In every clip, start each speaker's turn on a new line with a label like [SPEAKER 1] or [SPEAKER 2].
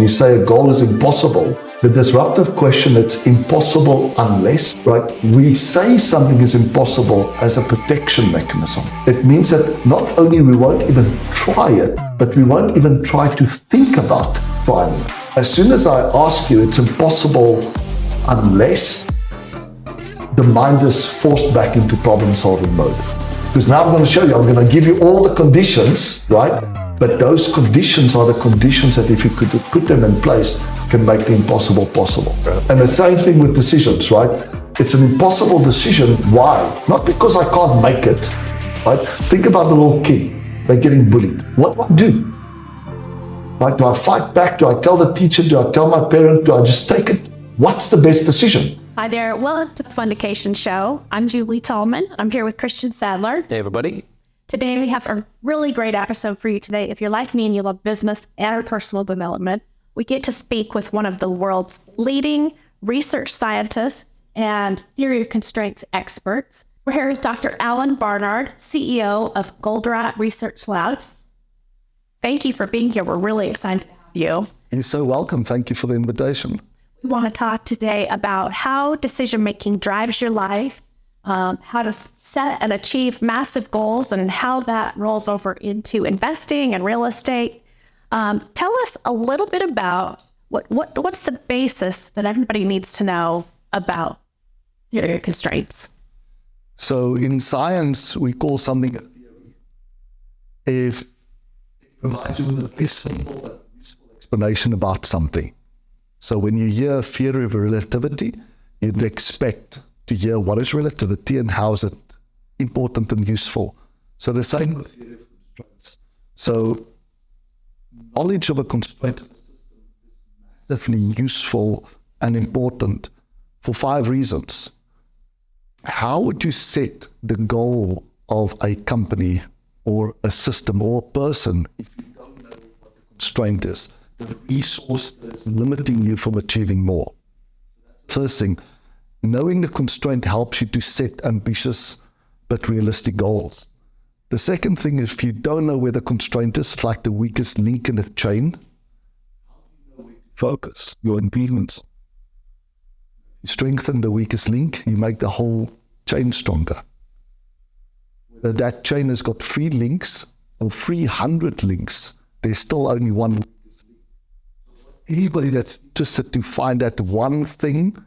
[SPEAKER 1] you say a goal is impossible, the disruptive question, it's impossible unless, right? We say something is impossible as a protection mechanism. It means that not only we won't even try it, but we won't even try to think about trying it. As soon as I ask you it's impossible unless, the mind is forced back into problem solving mode. Because now I'm going to show you, I'm going to give you all the conditions, right? But those conditions are the conditions that if you could put them in place, can make the impossible possible. And the same thing with decisions, right? It's an impossible decision. Why? Not because I can't make it, right? Think about the little kid. They're getting bullied. What do I do? Right? Do I fight back? Do I tell the teacher? Do I tell my parent? Do I just take it? What's the best decision?
[SPEAKER 2] Hi there. Welcome to the Fundication Show. I'm Julie Tallman. I'm here with Christian Sadler.
[SPEAKER 3] Hey, everybody.
[SPEAKER 2] Today, we have a really great episode for you today. If you're like me and you love business and personal development, we get to speak with one of the world's leading research scientists and theory of constraints experts. We're here with Dr. Alan Barnard, CEO of Goldratt Research Labs. Thank you for being here. We're really excited to have you.
[SPEAKER 1] You're so welcome. Thank you for the invitation.
[SPEAKER 2] We want to talk today about how decision-making drives your life, how to set and achieve massive goals, and how that rolls over into investing and real estate. Tell us a little bit about what's the basis that everybody needs to know about your constraints.
[SPEAKER 1] So in science, we call something a theory. If it provides you with a simple and useful explanation about something. So when you hear theory of relativity, you'd expect to hear what is relativity and how is it important and useful. So the same with theory of constraints. So knowledge of a constraint is massively useful and important for 5 reasons. How would you set the goal of a company or a system or a person if you don't know what the constraint is? The resource that is limiting you from achieving more. First thing, knowing the constraint helps you to set ambitious but realistic goals. The second thing is, if you don't know where the constraint is, it's like the weakest link in the chain. Focus your improvements. You strengthen the weakest link, you make the whole chain stronger. Whether that chain has got 3 links or 300 links, there's still only one. Anybody that's interested to find that one thing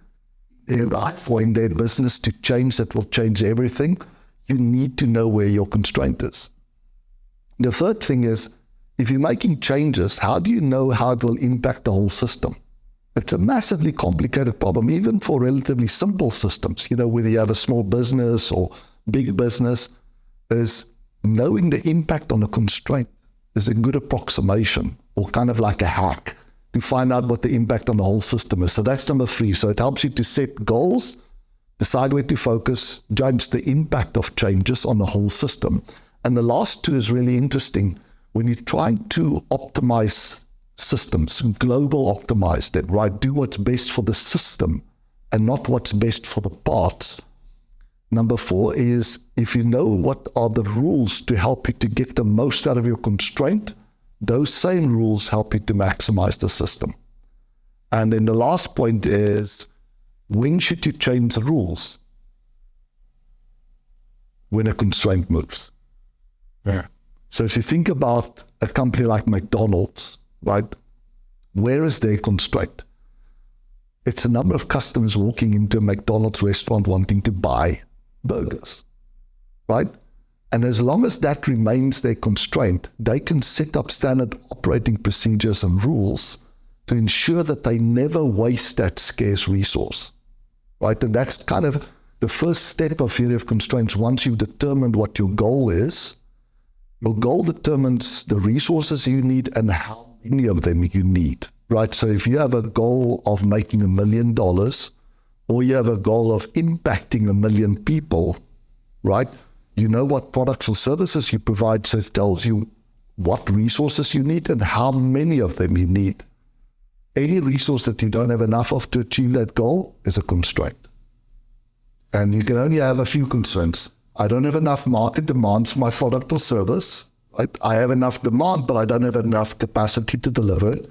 [SPEAKER 1] in their life or in their business to change that will change everything, you need to know where your constraint is. The third thing is, if you're making changes, how do you know how it will impact the whole system? It's a massively complicated problem, even for relatively simple systems. You know, whether you have a small business or big business, is knowing the impact on a constraint is a good approximation or kind of like a hack to find out what the impact on the whole system is. So that's number 3. So it helps you to set goals, decide where to focus, judge the impact of changes on the whole system. And the last 2 is really interesting. When you're trying to optimize systems, global optimize them, right? Do what's best for the system and not what's best for the parts. Number 4 is, if you know what are the rules to help you to get the most out of your constraint, those same rules help you to maximize the system. And then the last point is, when should you change the rules? When a constraint moves. Yeah. So if you think about a company like McDonald's, right? Where is their constraint? It's a number of customers walking into a McDonald's restaurant wanting to buy burgers, right? And as long as that remains their constraint, they can set up standard operating procedures and rules to ensure that they never waste that scarce resource, right? And that's kind of the first step of theory of constraints. Once you've determined what your goal is, your goal determines the resources you need and how many of them you need, right? So if you have a goal of making $1 million, or you have a goal of impacting 1 million people, right? You know what products or services you provide, so it tells you what resources you need and how many of them you need. Any resource that you don't have enough of to achieve that goal is a constraint. And you can only have a few constraints. I don't have enough market demand for my product or service. I have enough demand, but I don't have enough capacity to deliver it.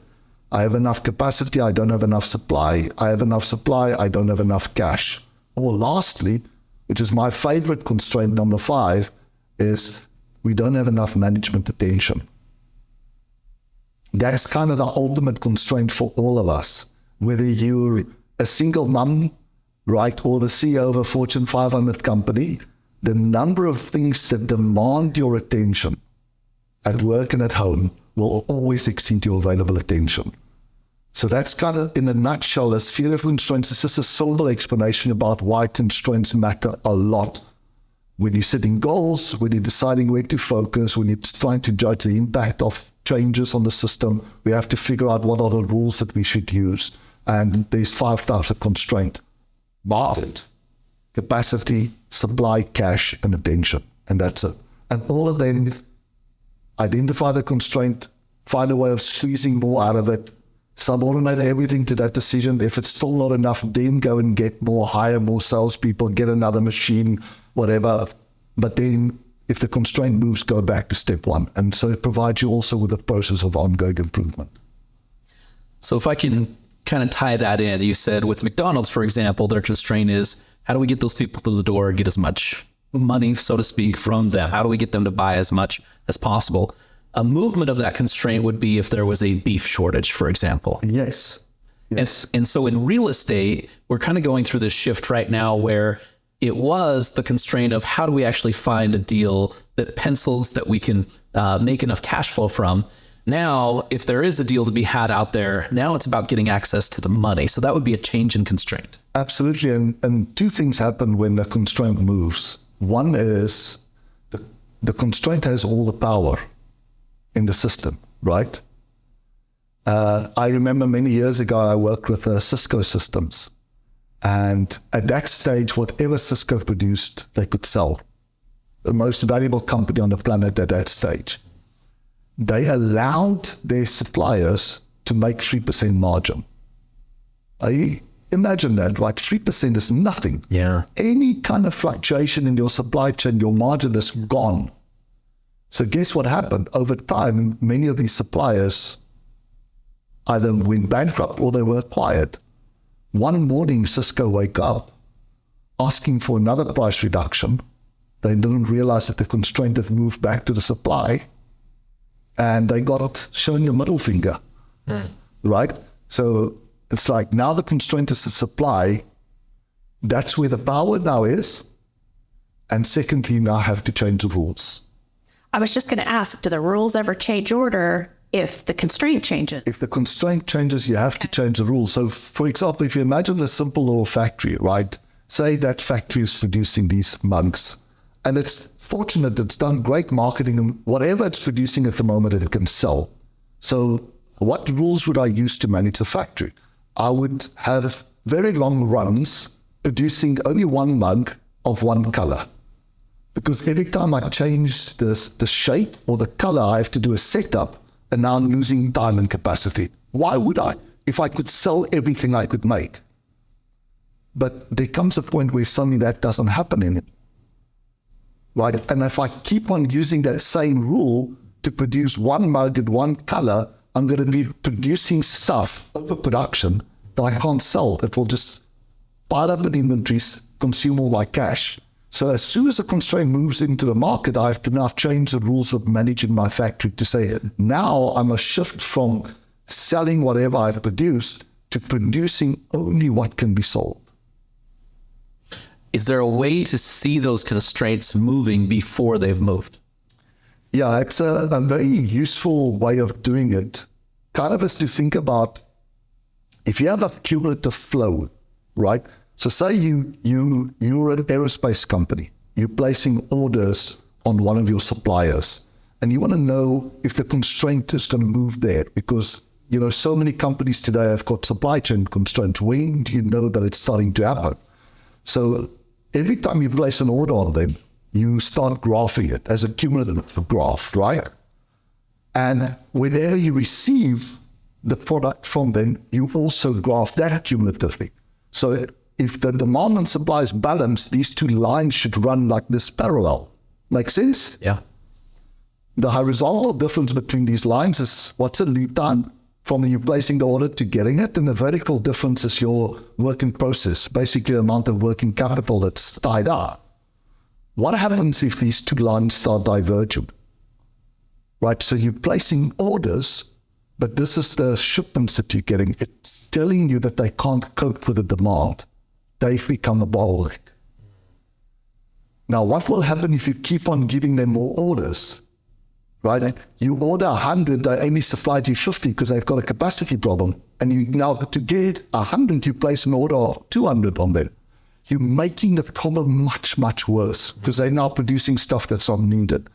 [SPEAKER 1] I have enough capacity, I don't have enough supply. I have enough supply, I don't have enough cash. Or lastly, which is my favorite constraint, number 5, is we don't have enough management attention. That's kind of the ultimate constraint for all of us. Whether you're a single mom, right, or the CEO of a Fortune 500 company, the number of things that demand your attention at work and at home will always exceed your available attention. So that's kind of, in a nutshell, the sphere of constraints is just a simple explanation about why constraints matter a lot. When you're setting goals, when you're deciding where to focus, when you're trying to judge the impact of changes on the system, we have to figure out what are the rules that we should use. And there's 5 types of constraint: market, capacity, supply, cash, and attention. And that's it. And all of them, identify the constraint, find a way of squeezing more out of it, subordinate everything to that decision. If it's still not enough, then go and get more, hire more salespeople, get another machine, whatever. But then if the constraint moves, go back to step 1. And so it provides you also with a process of ongoing improvement.
[SPEAKER 3] So if I can kind of tie that in, you said with McDonald's, for example, their constraint is, how do we get those people through the door, get as much money, so to speak, from them? How do we get them to buy as much as possible? A movement of that constraint would be if there was a beef shortage, for example.
[SPEAKER 1] Yes.
[SPEAKER 3] And so in real estate, we're kind of going through this shift right now where it was the constraint of how do we actually find a deal that pencils, that we can make enough cash flow from. Now, if there is a deal to be had out there, now it's about getting access to the money. So that would be a change in constraint.
[SPEAKER 1] Absolutely. And 2 things happen when the constraint moves. One is the constraint has all the power in the system, right? I remember many years ago, I worked with Cisco Systems. And at that stage, whatever Cisco produced, they could sell. The most valuable company on the planet at that stage. They allowed their suppliers to make 3% margin. Imagine that, right? 3% is nothing.
[SPEAKER 3] Yeah.
[SPEAKER 1] Any kind of fluctuation in your supply chain, your margin is gone. So guess what happened? Over time, many of these suppliers either went bankrupt or they were acquired. One morning, Cisco wake up asking for another price reduction. They didn't realize that the constraint had moved back to the supply, and they got shown the middle finger, right? So it's like now the constraint is the supply. That's where the power now is. And secondly, you now have to change the rules.
[SPEAKER 2] I was just going to ask, do the rules ever change order if the constraint changes?
[SPEAKER 1] If the constraint changes, you have to change the rules. So, for example, if you imagine a simple little factory, right? Say that factory is producing these mugs, and it's fortunate, it's done great marketing, and whatever it's producing at the moment, it can sell. So what rules would I use to manage the factory? I would have very long runs producing only one mug of one color. Because every time I change the shape or the color, I have to do a setup, and now I'm losing time and capacity. Why would I? If I could sell everything I could make. But there comes a point where suddenly that doesn't happen anymore. Right? And if I keep on using that same rule to produce one mug in one color, I'm going to be producing stuff, overproduction, that I can't sell. That will just pile up in inventories, consume all my cash. So as soon as the constraint moves into the market, I have to now change the rules of managing my factory to say, now I must shift from selling whatever I've produced to producing only what can be sold.
[SPEAKER 3] Is there a way to see those constraints moving before they've moved?
[SPEAKER 1] Yeah, it's a very useful way of doing it. Kind of is to think about, if you have a cumulative flow, right? So say you're an aerospace company, you're placing orders on one of your suppliers, and you want to know if the constraint is going to move there, because so many companies today have got supply chain constraints. When do you know that it's starting to happen? So every time you place an order on them, you start graphing it as a cumulative graph, right? And whenever you receive the product from them, you also graph that cumulatively. So if the demand and supply is balanced, these 2 lines should run like this parallel. Make sense?
[SPEAKER 3] Yeah.
[SPEAKER 1] The horizontal difference between these lines is what's the lead time, from you placing the order to getting it. And the vertical difference is your work in process, basically the amount of working capital that's tied up. What happens if these two lines start diverging? Right, so you're placing orders, but this is the shipments that you're getting. It's telling you that they can't cope with the demand. They've become a bottleneck. Now, what will happen if you keep on giving them more orders? Right? You order 100, they only supplied you 50 because they've got a capacity problem. And you now, to get 100, you place an order of 200 on them. You're making the problem much, much worse because they're now producing stuff that's not needed.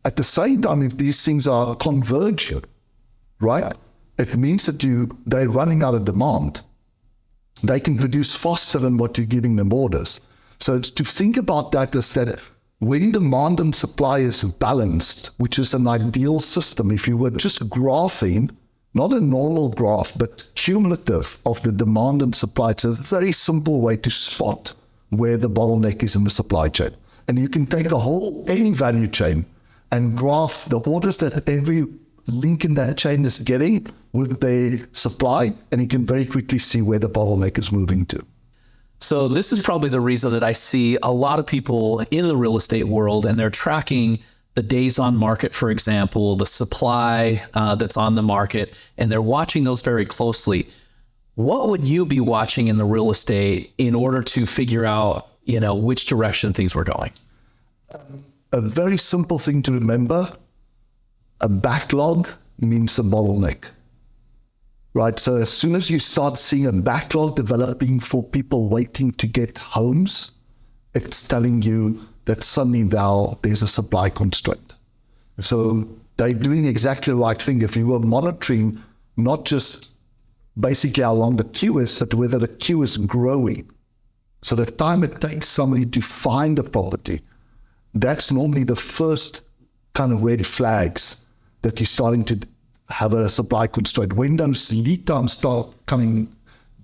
[SPEAKER 1] At the same time, if these things are converging, right, it means that they're running out of demand. They can produce faster than what you're giving them orders. So it's to think about that is that when demand and supply is balanced, which is an ideal system, if you were just graphing, not a normal graph, but cumulative of the demand and supply, it's a very simple way to spot where the bottleneck is in the supply chain. And you can take any value chain and graph the orders that every link in that chain is getting with the supply, and you can very quickly see where the bottleneck is moving to.
[SPEAKER 3] So this is probably the reason that I see a lot of people in the real estate world, and they're tracking the days on market, for example, the supply that's on the market, and they're watching those very closely. What would you be watching in the real estate in order to figure out, which direction things were going?
[SPEAKER 1] A very simple thing to remember, a backlog means a bottleneck. Right, so as soon as you start seeing a backlog developing for people waiting to get homes, it's telling you that suddenly now there's a supply constraint. So they're doing exactly the right thing. If you were monitoring not just basically how long the queue is, but whether the queue is growing. So the time it takes somebody to find a property, that's normally the first kind of red flags that you're starting to have a supply constraint. When those lead times start coming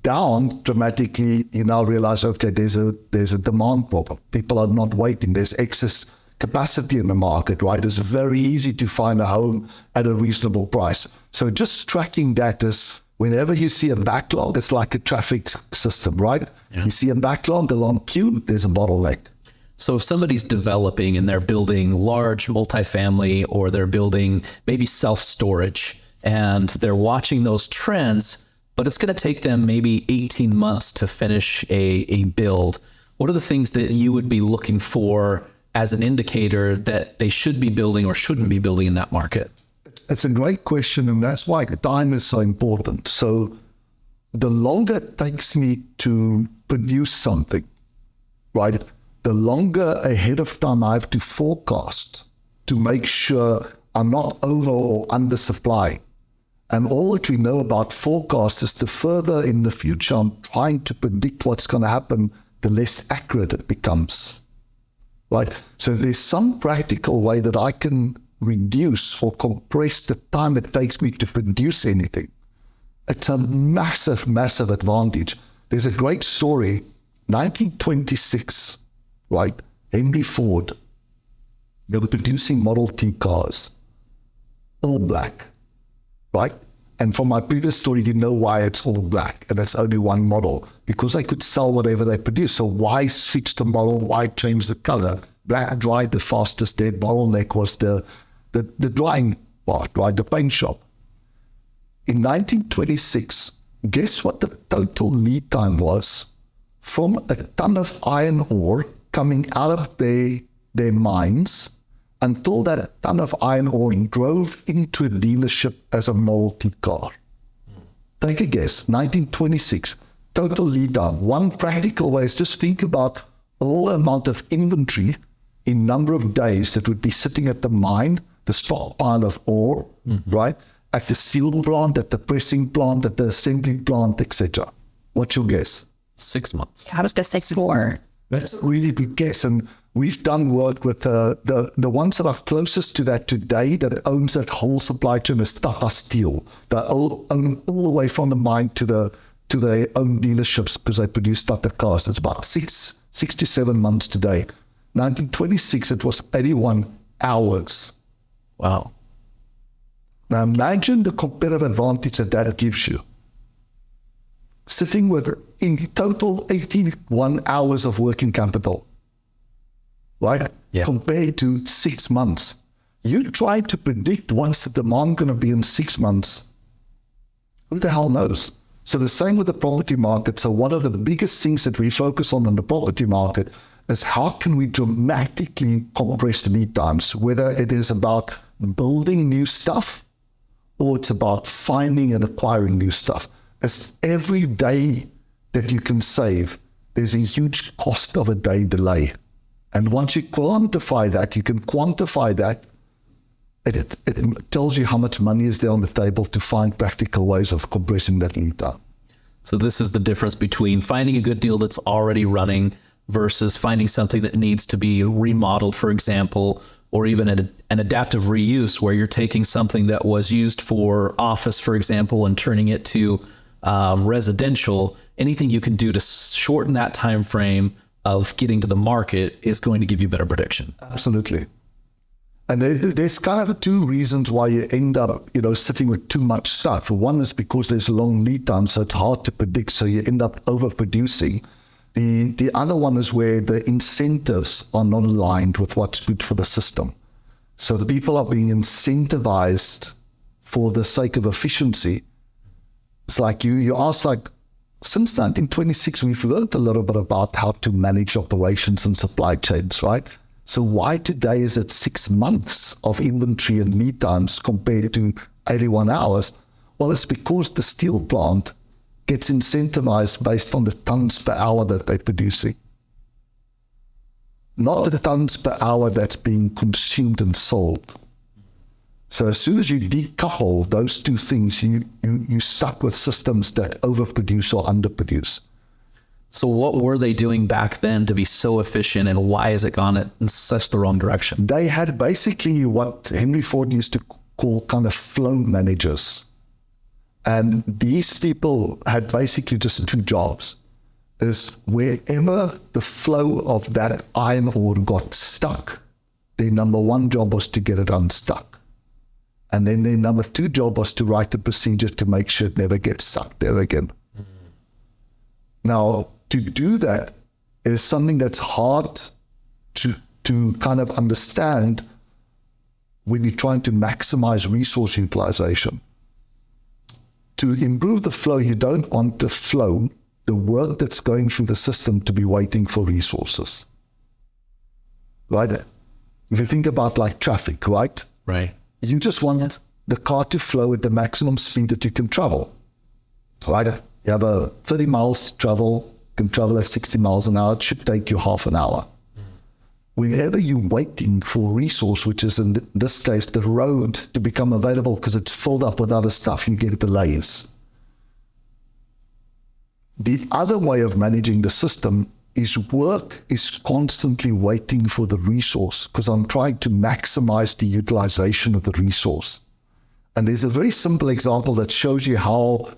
[SPEAKER 1] down dramatically, you now realize, okay, there's a demand problem. People are not waiting. There's excess capacity in the market, right? It's very easy to find a home at a reasonable price. So just tracking that is, whenever you see a backlog, it's like a traffic system, right? Yeah. You see a backlog, a long queue, there's a bottleneck.
[SPEAKER 3] So if somebody's developing and they're building large multifamily, or they're building maybe self-storage, and they're watching those trends, but it's going to take them maybe 18 months to finish a build, what are the things that you would be looking for as an indicator that they should be building or shouldn't be building in that market?
[SPEAKER 1] It's a great question, and that's why time is so important. So the longer it takes me to produce something, right, the longer ahead of time I have to forecast to make sure I'm not over or under supply. And all that we know about forecast is the further in the future I'm trying to predict what's going to happen, the less accurate it becomes. Right? So there's some practical way that I can reduce or compress the time it takes me to produce anything. It's a massive, massive advantage. There's a great story, 1926. Right, Henry Ford, they were producing Model T cars, all black, right? And from my previous story, you know why it's all black and it's only one model, because they could sell whatever they produce. So why switch the model? Why change the color? Black dried the fastest. Their bottleneck was the drying part, right? The paint shop. In 1926, guess what the total lead time was from a ton of iron ore coming out of their mines until that ton of iron ore drove into a dealership as a Model T car. Take a guess, 1926, total lead time. One practical way is just think about all the amount of inventory in number of days that would be sitting at the mine, the stockpile of ore, right? At the steel plant, at the pressing plant, at the assembly plant, etc. What's your guess?
[SPEAKER 3] 6 months.
[SPEAKER 2] I was going to say 4.
[SPEAKER 1] That's a really good guess, and we've done work with the ones that are closest to that today that owns that whole supply chain is Tata Steel. They own all the way from the mine to their own dealerships because they produce Tata cars. It's about 6 to 7 months today. 1926, it was 81 hours.
[SPEAKER 3] Wow.
[SPEAKER 1] Now imagine the competitive advantage that gives you. Sitting with, in total, 81 hours of working capital, right?
[SPEAKER 3] Yeah.
[SPEAKER 1] Compared to 6 months. You try to predict what's the demand going to be in 6 months. Who the hell knows? So the same with the property market. So one of the biggest things that we focus on in the property market is how can we dramatically compress the lead times, whether it is about building new stuff or it's about finding and acquiring new stuff. It's every day that you can save, there's a huge cost of a day delay. And once you quantify that, you can quantify that, it tells you how much money is there on the table to find practical ways of compressing that lead time.
[SPEAKER 3] So this is the difference between finding a good deal that's already running versus finding something that needs to be remodeled, for example, or even an adaptive reuse where you're taking something that was used for office, for example, and turning it to residential. Anything you can do to shorten that time frame of getting to the market is going to give you better prediction.
[SPEAKER 1] Absolutely. And there's kind of two reasons why you end up, sitting with too much stuff. One is because there's long lead time, so it's hard to predict, so you end up overproducing. The other one is where the incentives are not aligned with what's good for the system. So the people are being incentivized for the sake of efficiency. It's like you ask, like, since 1926, we've learned a little bit about how to manage operations and supply chains, right? So why today is it 6 months of inventory and lead times compared to 81 hours? Well, it's because the steel plant gets incentivized based on the tons per hour that they're producing, not the tons per hour that's being consumed and sold. So as soon as you decouple those two things, you stuck with systems that overproduce or underproduce.
[SPEAKER 3] So what were they doing back then to be so efficient, and why has it gone in such the wrong direction?
[SPEAKER 1] They had basically what Henry Ford used to call kind of flow managers. And these people had basically just two jobs. Is wherever the flow of that iron ore got stuck, their number one job was to get it unstuck. And then their number two job was to write a procedure to make sure it never gets stuck there again. Mm-hmm. Now, to do that is something that's hard to kind of understand when you're trying to maximize resource utilization. To improve the flow, you don't want the flow, the work that's going through the system, to be waiting for resources. Right? If you think about like traffic, right?
[SPEAKER 3] Right.
[SPEAKER 1] You just want the car to flow at the maximum speed that you can travel. Right? You have a 30 miles travel, can travel at 60 miles an hour, it should take you half an hour. Whenever you're waiting for a resource, which is in this case the road, to become available because it's filled up with other stuff, you get delays. The other way of managing the system is work is constantly waiting for the resource, because I'm trying to maximize the utilization of the resource. And there's a very simple example that shows you how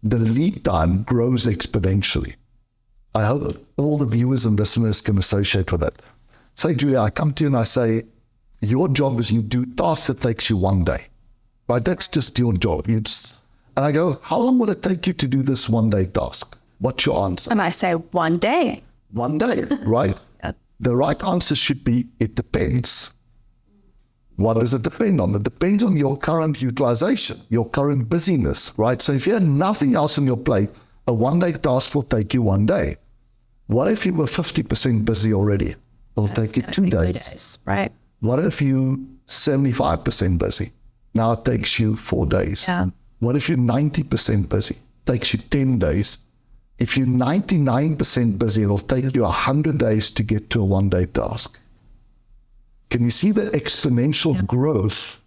[SPEAKER 1] the lead time grows exponentially. I hope all the viewers and listeners can associate with it. Say, Julia, I come to you and I say, your job is you do tasks that takes you 1 day, right? That's just your job. And I go, how long will it take you to do this 1 day task? What's your answer?
[SPEAKER 2] And I say 1 day.
[SPEAKER 1] 1 day, right? The right answer should be, it depends. What does it depend on? It depends on your current utilization, your current busyness, right? So if you have nothing else on your plate, a 1 day task will take you 1 day. What if you were 50% busy already? It'll take you 2 days.
[SPEAKER 2] Right.
[SPEAKER 1] What if you 75% busy? Now it takes you 4 days.
[SPEAKER 2] Yeah.
[SPEAKER 1] What if you're 90% busy? It takes you 10 days. If you're 99% busy, it'll take you 100 days to get to a 1 day task. Can you see the exponential growth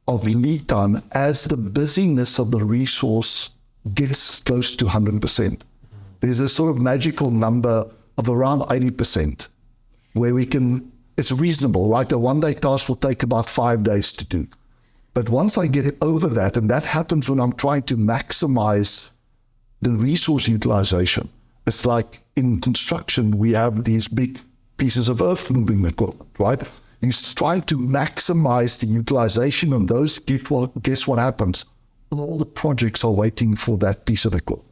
[SPEAKER 1] of lead time as the busyness of the resource gets close to 100%? There's a sort of magical number of around 80%. where it's reasonable, right? A 1 day task will take about 5 days to do. But once I get over that, and that happens when I'm trying to maximize the resource utilization, it's like in construction, we have these big pieces of earth moving equipment, right? You're trying to maximize the utilization of those. Guess what happens? All the projects are waiting for that piece of equipment.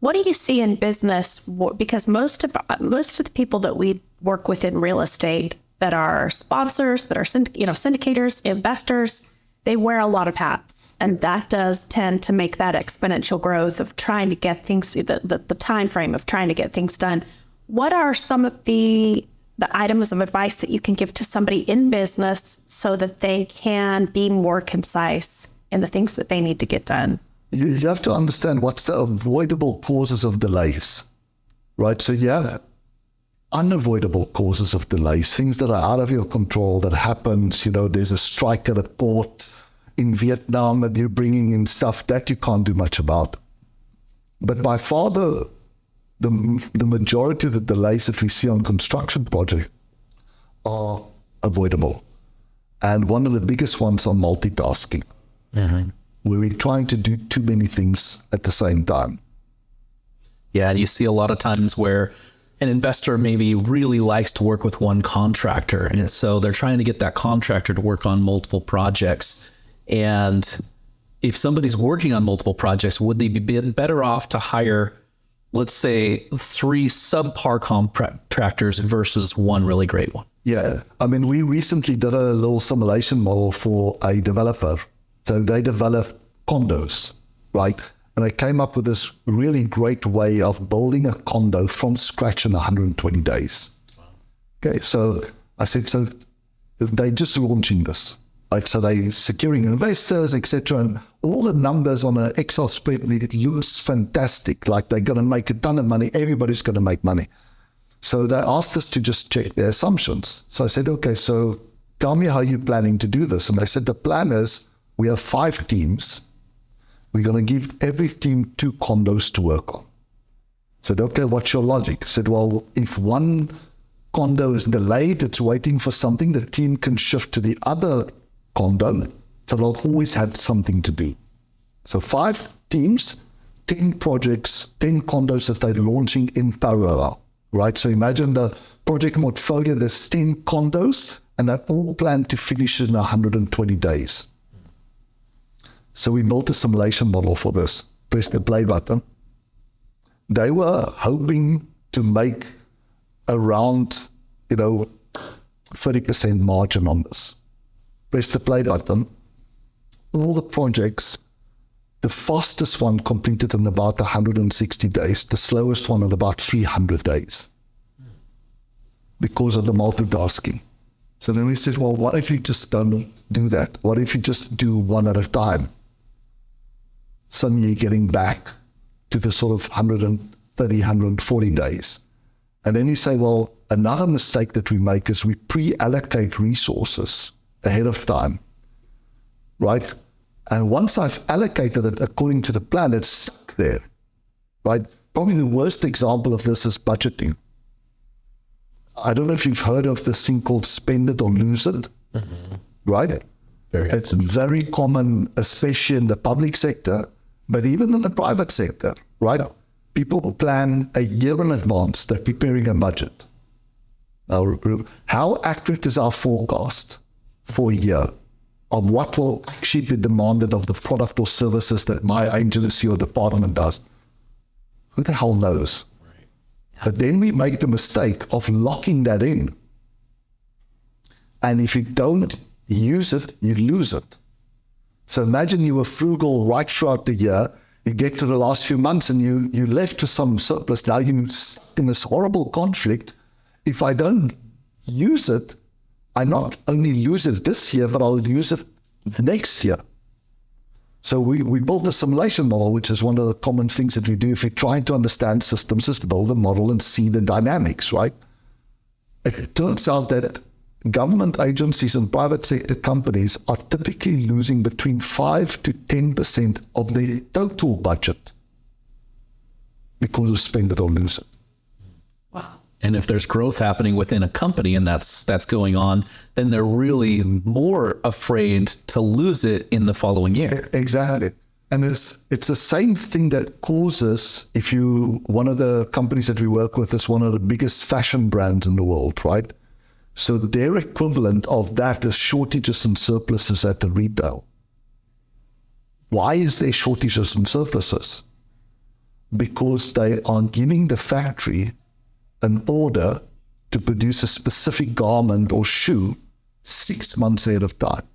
[SPEAKER 2] What do you see in business? Because most of the people that we work with in real estate that are sponsors, that are syndicators, investors, they wear a lot of hats, and that does tend to make that exponential growth of trying to get things, the time frame of trying to get things done. What are some of the items of advice that you can give to somebody in business so that they can be more concise in the things that they need to get done?
[SPEAKER 1] You have to understand what's the avoidable causes of delays, right? So you have unavoidable causes of delays, things that are out of your control that happens. There's a strike at a port in Vietnam and you're bringing in stuff that you can't do much about. But by far the majority of the delays that we see on construction projects are avoidable. And one of the biggest ones are multitasking, where we're trying to do too many things at the same time.
[SPEAKER 3] Yeah, and you see a lot of times where an investor maybe really likes to work with one contractor. And so they're trying to get that contractor to work on multiple projects. And if somebody's working on multiple projects, would they be better off to hire, let's say, 3 subpar contractors versus one really great one?
[SPEAKER 1] Yeah. I mean, we recently did a little simulation model for a developer. So they developed condos, right? And they came up with this really great way of building a condo from scratch in 120 days. Okay, so I said, so they just launching this. Like, so they securing investors, etc. And all the numbers on an Excel spreadsheet, it looks fantastic. Like they're going to make a ton of money. Everybody's going to make money. So they asked us to just check their assumptions. So I said, okay, so tell me how you're planning to do this. And they said, the plan is we have 5 teams. We're going to give every team 2 condos to work on. I said, okay, what's your logic? I said, well, if one condo is delayed, it's waiting for something, the team can shift to the other condo. So they'll always have something to do. So 5 teams, 10 projects, 10 condos that they're launching in parallel, right? So imagine the project portfolio, there's 10 condos, and they're all planned to finish in 120 days. So we built a simulation model for this. Press the play button. They were hoping to make around, 30% margin on this. Press the play button. All the projects, the fastest one completed in about 160 days, the slowest one in about 300 days because of the multitasking. So then we said, well, what if you just don't do that? What if you just do one at a time? Suddenly you're getting back to the sort of 130, 140 days. And then you say, well, another mistake that we make is we pre-allocate resources ahead of time, right? And once I've allocated it according to the plan, it's stuck there, right? Probably the worst example of this is budgeting. I don't know if you've heard of this thing called spend it or lose it, right? It's very common, especially in the public sector, but even in the private sector, right? People plan a year in advance. They're preparing a budget. Now, how accurate is our forecast for a year of what will actually be demanded of the product or services that my agency or department does? Who the hell knows? Right. But then we make the mistake of locking that in. And if you don't use it, you lose it. So imagine you were frugal right throughout the year. You get to the last few months and you left with some surplus. Now you're stuck in this horrible conflict. If I don't use it, I not only lose it this year, but I'll use it next year. So we built a simulation model, which is one of the common things that we do if you're trying to understand systems, is to build a model and see the dynamics, right? It turns out that government agencies and private sector companies are typically losing between 5 to 10% of their total budget because of spend it or lose it.
[SPEAKER 3] Wow. And if there's growth happening within a company and that's going on, then they're really more afraid to lose it in the following year.
[SPEAKER 1] Exactly. And it's the same thing that causes, one of the companies that we work with is one of the biggest fashion brands in the world, right? So their equivalent of that is shortages and surpluses at the retail. Why is there shortages and surpluses? Because they are giving the factory an order to produce a specific garment or shoe 6 months ahead of time.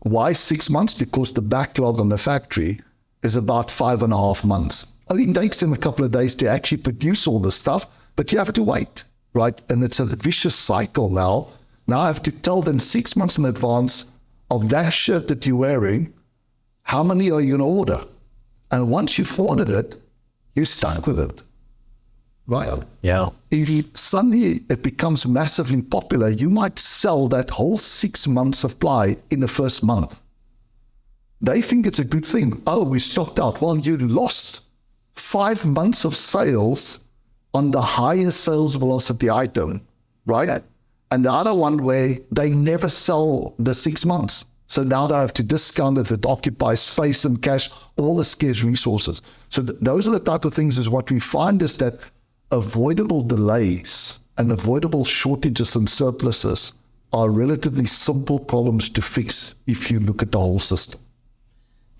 [SPEAKER 1] Why 6 months? Because the backlog on the factory is about 5.5 months. It takes them a couple of days to actually produce all this stuff, but you have to wait, right? And it's a vicious cycle now. Now I have to tell them 6 months in advance of that shirt that you're wearing, how many are you going to order? And once you've ordered it, you're stuck with it, right?
[SPEAKER 3] Yeah.
[SPEAKER 1] If suddenly it becomes massively popular, you might sell that whole 6 months supply in the first month. They think it's a good thing. Oh, we stocked out. Well, you lost 5 months of sales on the highest sales velocity item, right? And the other one where they never sell the 6 months. So now they have to discount it. It occupies space and cash, all the scarce resources. So those are the type of things is what we find is that avoidable delays and avoidable shortages and surpluses are relatively simple problems to fix if you look at the whole system.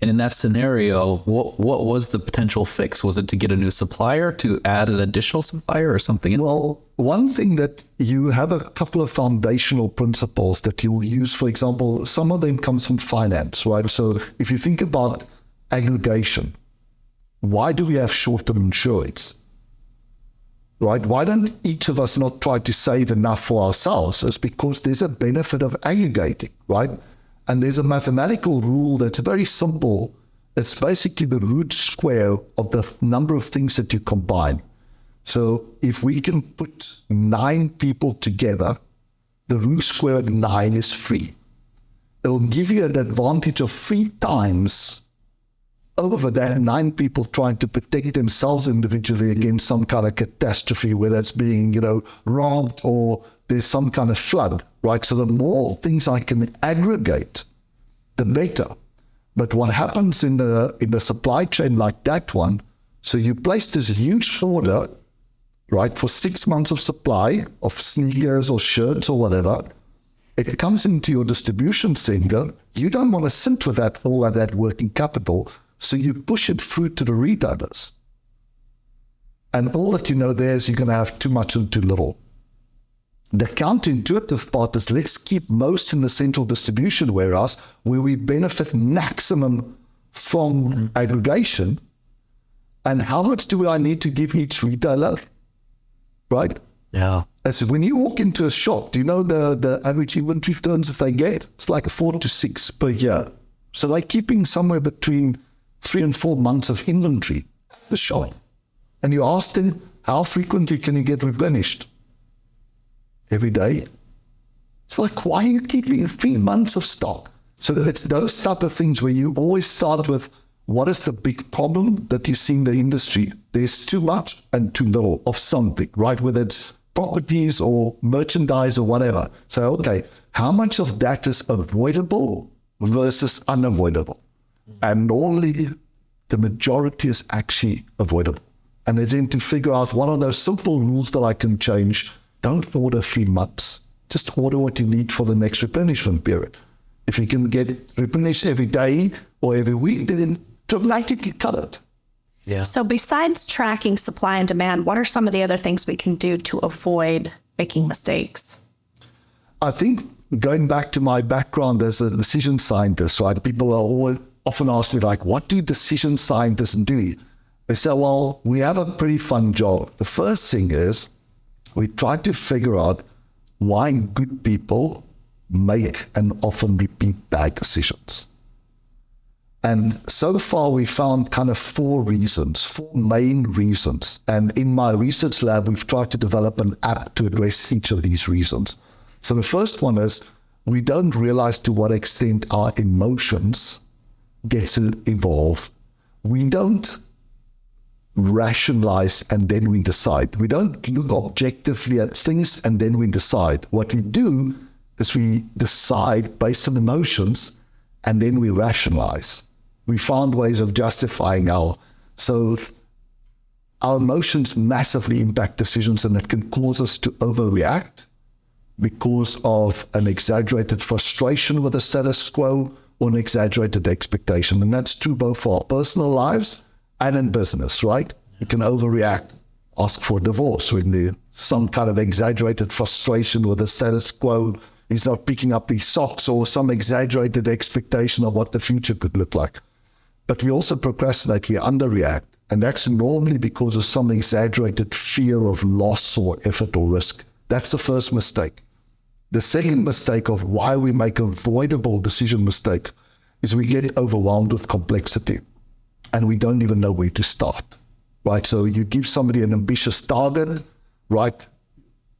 [SPEAKER 3] And in that scenario, what was the potential fix? Was it to get a new supplier, to add an additional supplier or something?
[SPEAKER 1] Well, one thing that you have a couple of foundational principles that you'll use, for example, some of them comes from finance, right? So if you think about aggregation, why do we have short-term insurance? Right? Why don't each of us not try to save enough for ourselves? It's because there's a benefit of aggregating, right? And there's a mathematical rule that's very simple. It's basically the root square of the number of things that you combine. So if we can put 9 people together, the root square of 9 is 3. It'll give you an advantage of 3 times over that 9 people trying to protect themselves individually against some kind of catastrophe, whether it's being, robbed or there's some kind of flood, right? So the more things I can aggregate, the better. But what happens in the supply chain like that one, so you place this huge order, right, for 6 months of supply of sneakers or shirts or whatever. It comes into your distribution center. You don't want to sit with all of that working capital. So you push it through to the retailers. And all that you know there is you're going to have too much and too little. The counterintuitive part is let's keep most in the central distribution warehouse where we benefit maximum from aggregation. And how much do I need to give each retailer? Right?
[SPEAKER 3] Yeah.
[SPEAKER 1] As when you walk into a shop, do you know the average inventory turns that they get? It's like 4 to 6 per year. So they're keeping somewhere between 3 and 4 months of inventory at the shop. And you ask them, how frequently can you get replenished? Every day. It's like, why are you keeping 3 months of stock? So it's those type of things where you always start with, what is the big problem that you see in the industry? There's too much and too little of something, right? Whether it's properties or merchandise or whatever. So, okay, how much of that is avoidable versus unavoidable? And normally the majority is actually avoidable. And then to figure out one of those simple rules that I can change. Don't order 3 months. Just order what you need for the next replenishment period. If you can get it replenished every day or every week, then dramatically cut it.
[SPEAKER 3] Yeah.
[SPEAKER 2] So besides tracking supply and demand, what are some of the other things we can do to avoid making mistakes?
[SPEAKER 1] I think going back to my background as a decision scientist, right? People are often ask me like, what do decision scientists do? They say, well, we have a pretty fun job. The first thing is we try to figure out why good people make and often repeat bad decisions. And so far we found kind of 4 main reasons. And in my research lab, we've tried to develop an app to address each of these reasons. So the first one is we don't realize to what extent our emotions get to evolve. We don't rationalize and then we decide. We don't look objectively at things and then we decide. What we do is we decide based on emotions and then we rationalize. We found ways of justifying our emotions massively impact decisions, and it can cause us to overreact because of an exaggerated frustration with the status quo or an exaggerated expectation. And that's true both for our personal lives and in business, right? You can overreact, ask for a divorce when there's some kind of exaggerated frustration with the status quo. He's not picking up his socks, or some exaggerated expectation of what the future could look like. But we also procrastinate, we underreact. And that's normally because of some exaggerated fear of loss or effort or risk. That's the first mistake. The second mistake of why we make avoidable decision mistakes is we get overwhelmed with complexity and we don't even know where to start, right? So you give somebody an ambitious target, right?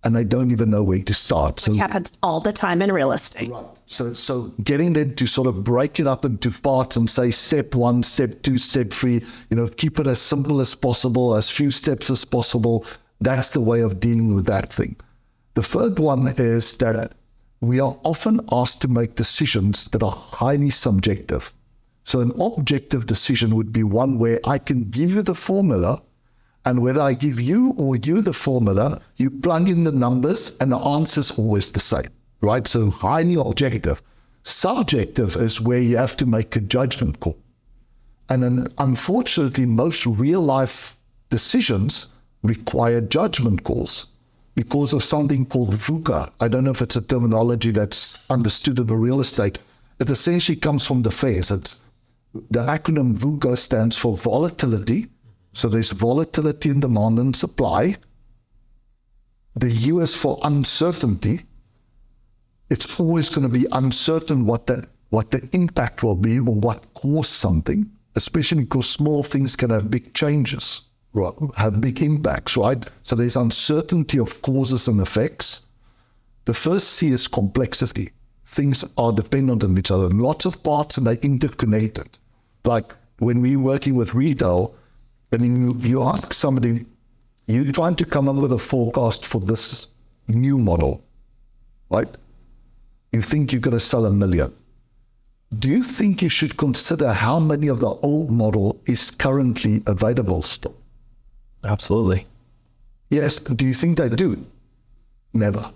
[SPEAKER 1] And they don't even know where to start. So
[SPEAKER 2] Which happens all the time in real estate.
[SPEAKER 1] right. So getting them to sort of break it up into parts and say step 1, step 2, step 3, keep it as simple as possible, as few steps as possible. That's the way of dealing with that thing. The third one is that we are often asked to make decisions that are highly subjective. So an objective decision would be one where I can give you the formula, and whether I give you or you the formula, you plug in the numbers and the answer is always the same, right? So highly objective. Subjective is where you have to make a judgment call. And then unfortunately, most real life decisions require judgment calls because of something called VUCA. I don't know if it's a terminology that's understood in the real estate. It essentially comes from the phrase. The acronym VUCA stands for volatility. So there's volatility in demand and supply. The U is for uncertainty. It's always going to be uncertain what the impact will be or what caused something, especially because small things can have big changes, right? Have big impacts, right? So there's uncertainty of causes and effects. The first C is complexity. Things are dependent on each other. Lots of parts and they're interconnected. Like when we're working with retail, and you ask somebody, you're trying to come up with a forecast for this new model, right? You think you're going to sell 1 million. Do you think you should consider how many of the old model is currently available still?
[SPEAKER 3] Absolutely.
[SPEAKER 1] Yes. Do you think they do? Never.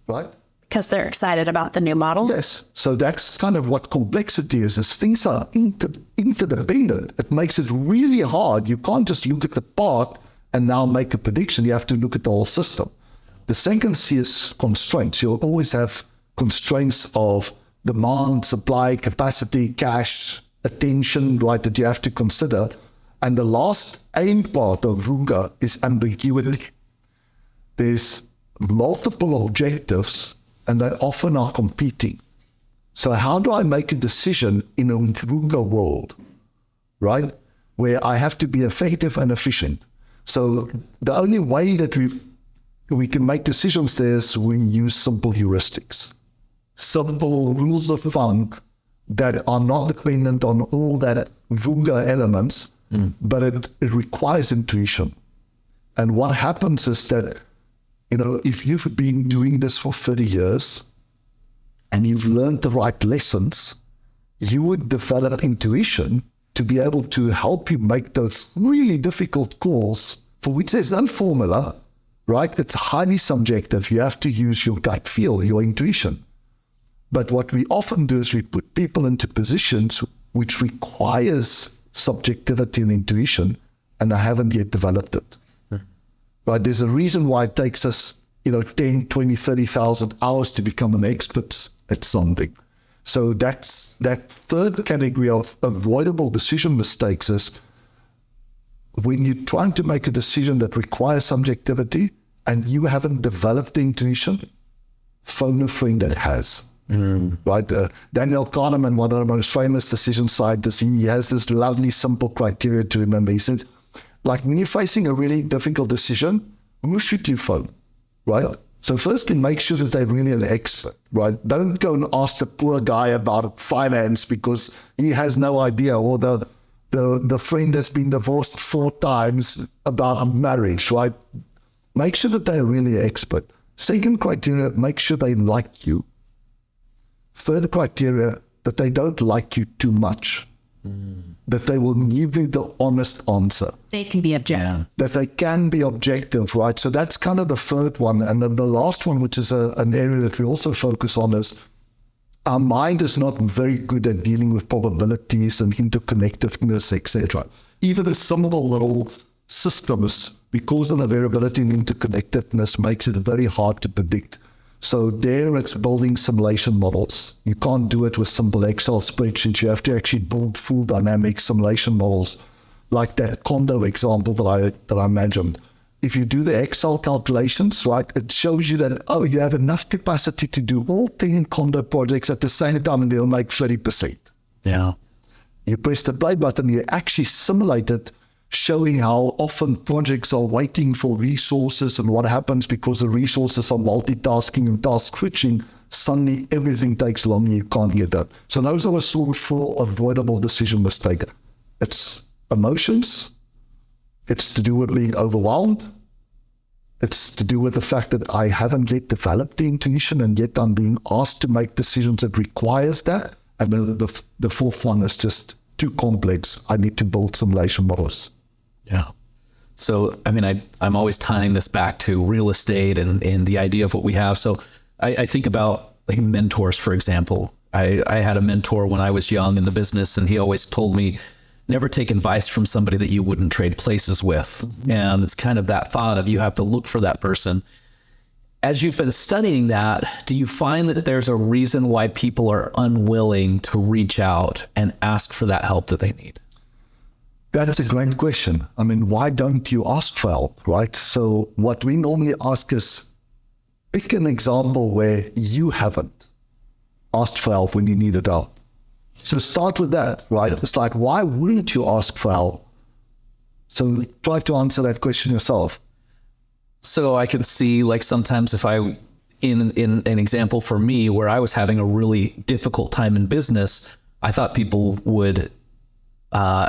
[SPEAKER 1] Right?
[SPEAKER 2] Because they're excited about the new model.
[SPEAKER 1] Yes. So that's kind of what complexity is things are interdependent. It makes it really hard. You can't just look at the part and now make a prediction. You have to look at the whole system. The second C is constraints. You'll always have constraints of demand, supply, capacity, cash, attention, right, that you have to consider. And the last A part of VUCA is ambiguity. There's multiple objectives and they often are competing. So how do I make a decision in a VUCA world, right, where I have to be effective and efficient? So the only way that we can make decisions there is we use simple heuristics, simple rules of thumb that are not dependent on all that VUCA elements, but it requires intuition. And what happens is that, if you've been doing this for 30 years and you've learned the right lessons, you would develop intuition to be able to help you make those really difficult calls for which there's no formula, right? It's highly subjective. You have to use your gut feel, your intuition. But what we often do is we put people into positions which requires subjectivity and intuition, and they haven't yet developed it. Right? There's a reason why it takes us, 10, 20, 30,000 hours to become an expert at something. So that's that third category of avoidable decision mistakes is when you're trying to make a decision that requires subjectivity and you haven't developed the intuition, phone a friend that has. Right? Daniel Kahneman, one of the most famous decision scientists, he has this lovely, simple criteria to remember. He says, like when you're facing a really difficult decision, who should you phone, right? So firstly, make sure that they're really an expert, right? Don't go and ask the poor guy about finance because he has no idea, or the friend that's been divorced 4 times about marriage, right? Make sure that they're really an expert. Second criteria, make sure they like you. Third criteria, that they don't like you too much. that they will give you the honest answer,
[SPEAKER 2] They can be objective.
[SPEAKER 1] that they can be objective, right? So that's kind of the third one. And then the last one, which is an area that we also focus on, is our mind is not very good at dealing with probabilities and interconnectedness, etc. Even the simple little systems, because of the variability and interconnectedness, makes it very hard to predict. So there it's building simulation models. You can't do it with simple Excel spreadsheets. You have to actually build full dynamic simulation models, like that condo example that I mentioned. If you do the Excel calculations, right, it shows you that, oh, you have enough capacity to do all 10 condo projects at the same time and they'll make 30%.
[SPEAKER 3] Yeah.
[SPEAKER 1] You press the play button, you actually simulate it, showing how often projects are waiting for resources and what happens because the resources are multitasking and task switching. Suddenly everything takes long and you can't get that. So those are a sort of full avoidable decision mistake. It's emotions. It's to do with being overwhelmed. It's to do with the fact that I haven't yet developed the intuition and yet I'm being asked to make decisions that requires that. And the fourth one is just too complex. I need to build simulation models.
[SPEAKER 3] Yeah. So, I mean, I'm always tying this back to real estate and the idea of what we have. So I think about like mentors, for example. I had a mentor when I was young in the business, and he always told me, never take advice from somebody that you wouldn't trade places with. Mm-hmm. And it's kind of that thought of you have to look for that person. As you've been studying that, do you find that there's a reason why people are unwilling to reach out and ask for that help that they need?
[SPEAKER 1] That's a great question. I mean, why don't you ask for help, right? So what we normally ask is, pick an example where you haven't asked for help when you needed help. So start with that, right? It's like, why wouldn't you ask for help? So try to answer that question yourself.
[SPEAKER 3] So I can see, like, sometimes if I, in an example for me where I was having a really difficult time in business, I thought people would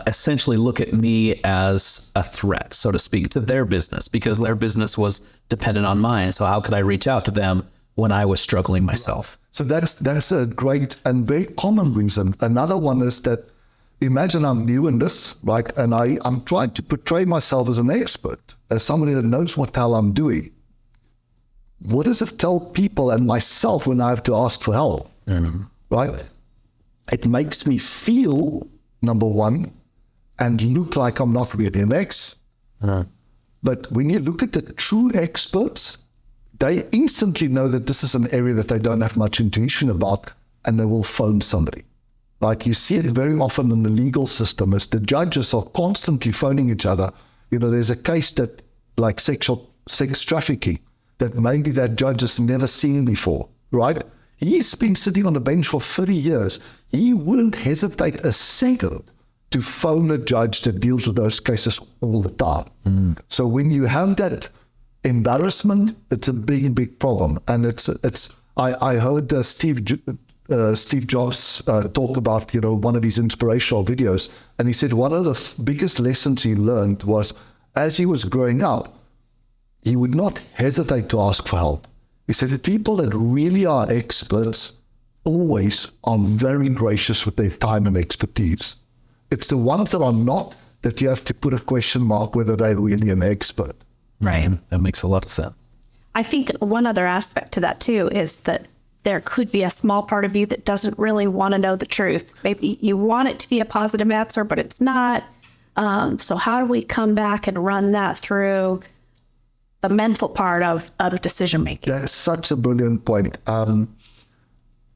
[SPEAKER 3] essentially look at me as a threat, so to speak, to their business, because their business was dependent on mine. So how could I reach out to them when I was struggling myself?
[SPEAKER 1] So that's a great and very common reason. Another one is that, imagine I'm new in this, right? And I'm trying to portray myself as an expert, as somebody that knows what the hell I'm doing. What does it tell people and myself when I have to ask for help, right? It makes me feel, number one, and look like I'm not really an expert. But when you look at the true experts, they instantly know that this is an area that they don't have much intuition about, and they will phone somebody. Like, you see it very often in the legal system, as the judges are constantly phoning each other. You know, there's a case that, like sex trafficking, that maybe that judge has never seen before, right? He's been sitting on the bench for 30 years. He wouldn't hesitate a second to phone a judge that deals with those cases all the time. So when you have that embarrassment, it's a big, big problem. And I heard Steve Jobs talk about, one of his inspirational videos. And he said one of the biggest lessons he learned was, as he was growing up, he would not hesitate to ask for help. He said the people that really are experts always are very gracious with their time and expertise. It's the ones that are not that you have to put a question mark whether they're really an expert.
[SPEAKER 3] Right. That makes a lot of sense.
[SPEAKER 2] I think one other aspect to that too is that there could be a small part of you that doesn't really want to know the truth. Maybe you want it to be a positive answer, but it's not. So how do we come back and run that through the mental part of decision making?
[SPEAKER 1] That's such a brilliant point.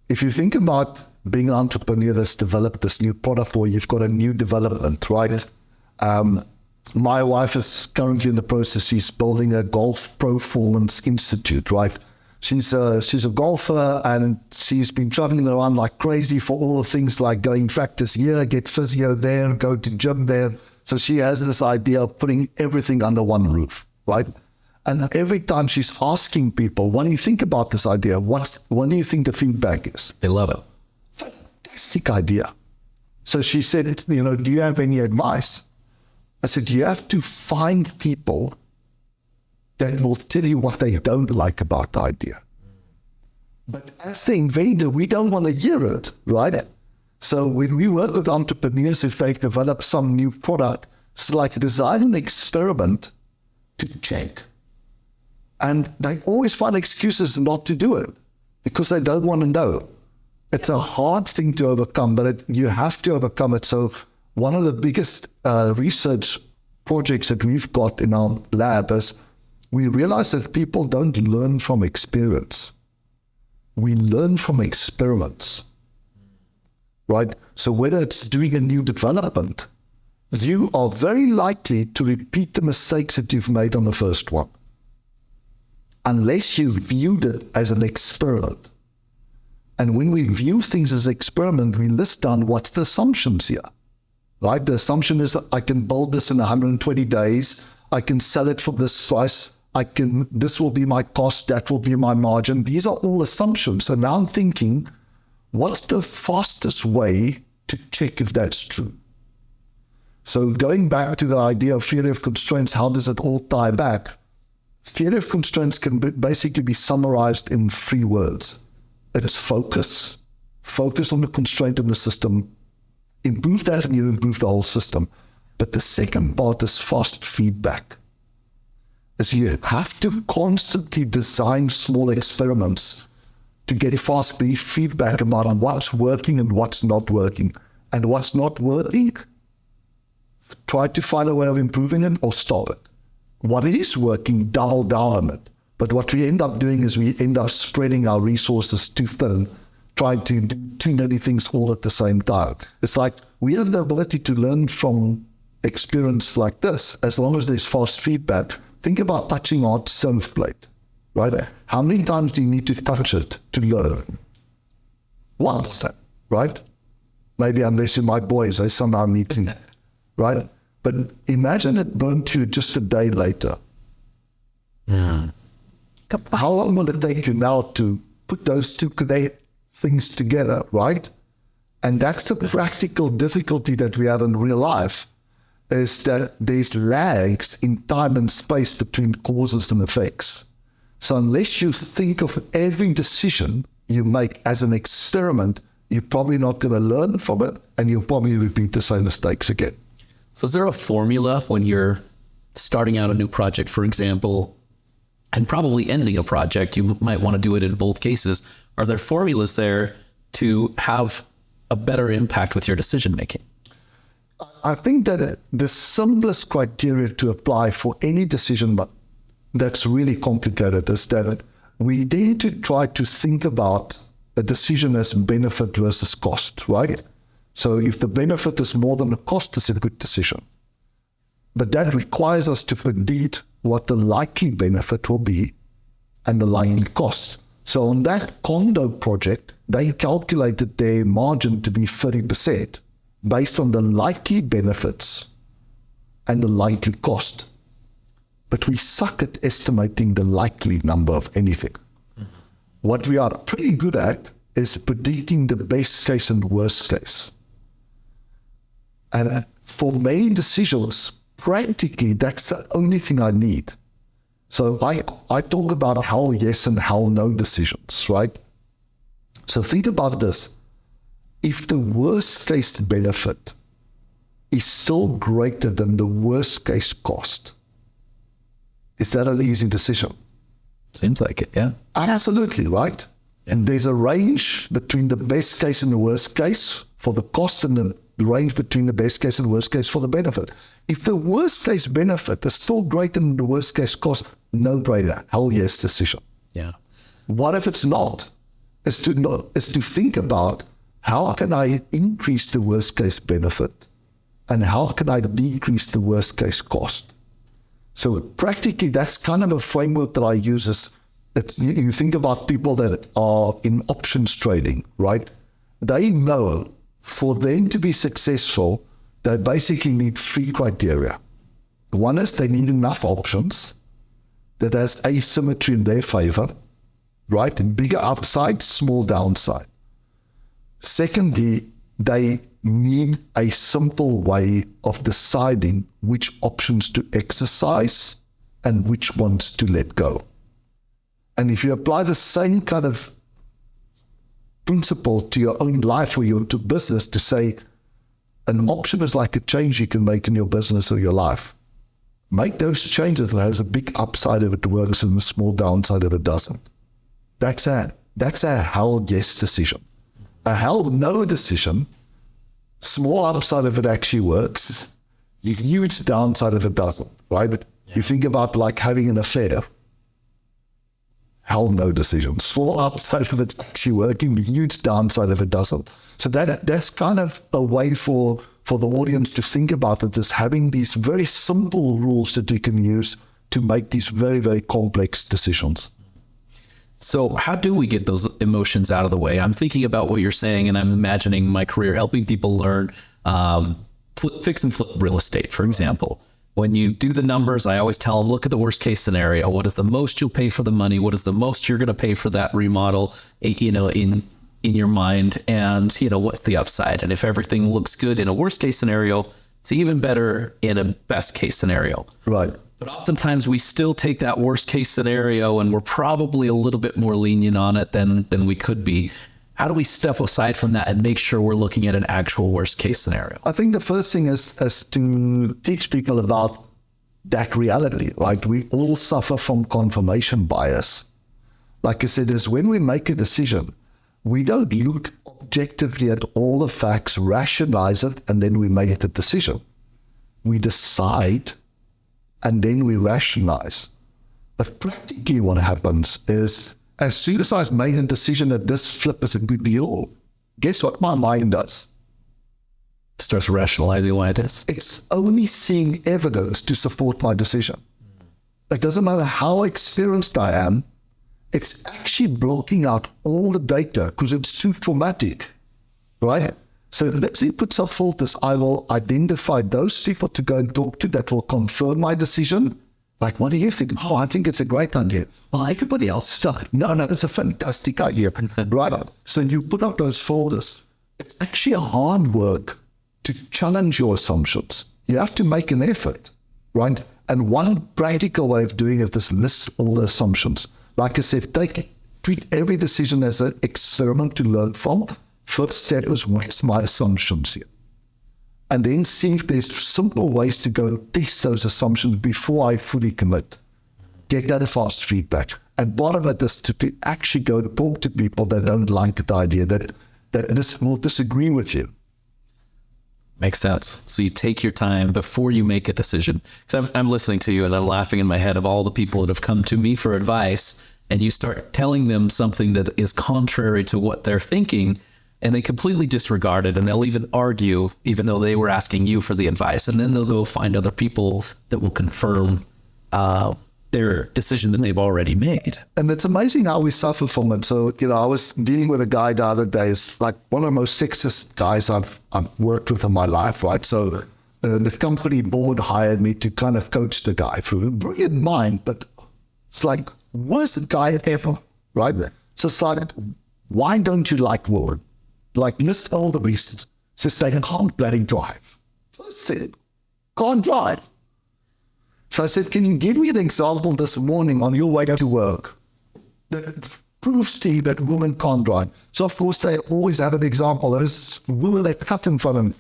[SPEAKER 1] If you think about being an entrepreneur that's developed this new product, or you've got a new development, right? My wife is currently in the process. She's building a golf performance institute, right? She's a golfer, and she's been traveling around like crazy for all the things like going practice here, get physio there, go to gym there. So she has this idea of putting everything under one roof, right? And every time she's asking people, what do you think about this idea? What do you think the feedback is?
[SPEAKER 3] They love it.
[SPEAKER 1] Fantastic idea. So she said, do you have any advice? I said, you have to find people that will tell you what they don't like about the idea. But as the inventor, we don't want to hear it, right? So when we work with entrepreneurs, if they develop some new product, it's like design an experiment to check. And they always find excuses not to do it because they don't want to know. It's a hard thing to overcome, but you have to overcome it. So one of the biggest research projects that we've got in our lab is we realize that people don't learn from experience. We learn from experiments, right? So whether it's doing a new development, you are very likely to repeat the mistakes that you've made on the first one, unless you viewed it as an experiment. And when we view things as experiment, we list down what's the assumptions here, right? The assumption is that I can build this in 120 days. I can sell it for this price. This will be my cost. That will be my margin. These are all assumptions. So now I'm thinking, what's the fastest way to check if that's true? So going back to the idea of theory of constraints, how does it all tie back? Theory of constraints can basically be summarized in 3 words. It's focus. Focus on the constraint in the system. Improve that and you improve the whole system. But the second part is fast feedback. Is you have to constantly design small experiments to get fast feedback about what's working and what's not working. And what's not working, try to find a way of improving it or stop it. What is working, double down on it. But what we end up doing is we end up spreading our resources too thin, trying to do too many things all at the same time. It's like we have the ability to learn from experience like this, as long as there's fast feedback. Think about touching a hot stove plate, right? How many times do you need to touch it to learn? Once, right? Maybe unless you're my boys, they somehow need to, right? But imagine it burned to you just a day later.
[SPEAKER 3] Yeah.
[SPEAKER 1] How long will it take you now to put those two things together, right? And that's the practical difficulty that we have in real life, is that there's lags in time and space between causes and effects. So unless you think of every decision you make as an experiment, you're probably not going to learn from it, and you'll probably repeat the same mistakes again.
[SPEAKER 3] So is there a formula when you're starting out a new project, for example, and probably ending a project? You might want to do it in both cases. Are there formulas there to have a better impact with your decision making?
[SPEAKER 1] I think that the simplest criteria to apply for any decision, but that's really complicated, is that we need to try to think about a decision as benefit versus cost, right? So if the benefit is more than the cost, it's a good decision. But that requires us to predict what the likely benefit will be and the likely cost. So on that condo project, they calculated their margin to be 30% based on the likely benefits and the likely cost. But we suck at estimating the likely number of anything. Mm-hmm. What we are pretty good at is predicting the best case and worst case. And for many decisions, practically, that's the only thing I need. So I talk about how yes and how no decisions, right? So think about this. If the worst case benefit is still greater than the worst case cost, is that an easy decision?
[SPEAKER 3] Seems like it, yeah.
[SPEAKER 1] Absolutely, right? Yeah. And there's a range between the best case and the worst case for the cost, and the range between the best case and worst case for the benefit. If the worst case benefit is still greater than the worst case cost, no brainer, hell yes decision.
[SPEAKER 3] Yeah.
[SPEAKER 1] What if it's not? Is to think about how can I increase the worst case benefit and how can I decrease the worst case cost? So practically, that's kind of a framework that I use. You think about people that are in options trading, right? They know for them to be successful, they basically need 3 criteria. One is they need enough options that has asymmetry in their favor, right? Bigger upside, small downside. Secondly, they need a simple way of deciding which options to exercise and which ones to let go. And if you apply the same kind of principle to your own life or your to business to say, an option is like a change you can make in your business or your life. Make those changes. It has a big upside if it works and a small downside if it doesn't. That's a hell yes decision. A hell no decision, small upside if it actually works, huge downside if it doesn't, right? Yeah. You think about like having an affair. Hell no decision. Small upside if it's actually working, huge downside if it doesn't. So that's kind of a way for the audience to think about it, is having these very simple rules that you can use to make these very, very complex decisions.
[SPEAKER 3] So how do we get those emotions out of the way? I'm thinking about what you're saying, and I'm imagining my career helping people learn fix and flip real estate, for example. When you do the numbers, I always tell them, look at the worst case scenario. What is the most you'll pay for the money? What is the most you're going to pay for that remodel, in your mind? And, what's the upside? And if everything looks good in a worst case scenario, it's even better in a best case scenario.
[SPEAKER 1] Right.
[SPEAKER 3] But oftentimes we still take that worst case scenario and we're probably a little bit more lenient on it than we could be. How do we step aside from that and make sure we're looking at an actual worst case scenario?
[SPEAKER 1] I think the first thing is to teach people about that reality, right? We all suffer from confirmation bias. Like I said, is when we make a decision, we don't look objectively at all the facts, rationalize it, and then we make a decision. We decide and then we rationalize. But practically what happens is, as soon as I've made a decision that this flip is a good deal, guess what my mind does?
[SPEAKER 3] It starts rationalizing why it is.
[SPEAKER 1] It's only seeing evidence to support my decision. It doesn't matter how experienced I am, it's actually blocking out all the data because it's too traumatic, right? So let's say put some filters. I will identify those people to go and talk to that will confirm my decision. Like, what do you think? Oh, I think it's a great idea. Well, everybody else is like, no, it's a fantastic idea. Right. So you put up those folders. It's actually a hard work to challenge your assumptions. You have to make an effort, right? And one practical way of doing it is list all the assumptions. Like I said, treat every decision as an experiment to learn from. First step is, what's my assumptions here? And then see if there's simple ways to go test those assumptions before I fully commit. Get that fast feedback. And part of it is to actually go to talk to people that don't like the idea, that this will disagree with you.
[SPEAKER 3] Makes sense. So you take your time before you make a decision. Because I'm listening to you and I'm laughing in my head of all the people that have come to me for advice, and you start telling them something that is contrary to what they're thinking, and they completely disregard it, and they'll even argue, even though they were asking you for the advice, and then they'll go find other people that will confirm their decision that they've already made.
[SPEAKER 1] And it's amazing how we suffer from it. So, I was dealing with a guy the other day. It's like one of the most sexist guys I've worked with in my life, right? So the company board hired me to kind of coach the guy through a brilliant mind, but it's like, worst guy ever, right? So it's like, why don't you like women? Like, list all the reasons. Says they can't bloody drive. First thing, can't drive. So I said, can you give me an example this morning on your way to work that proves to you that women can't drive? So of course they always have an example. There's women that cut in front of them.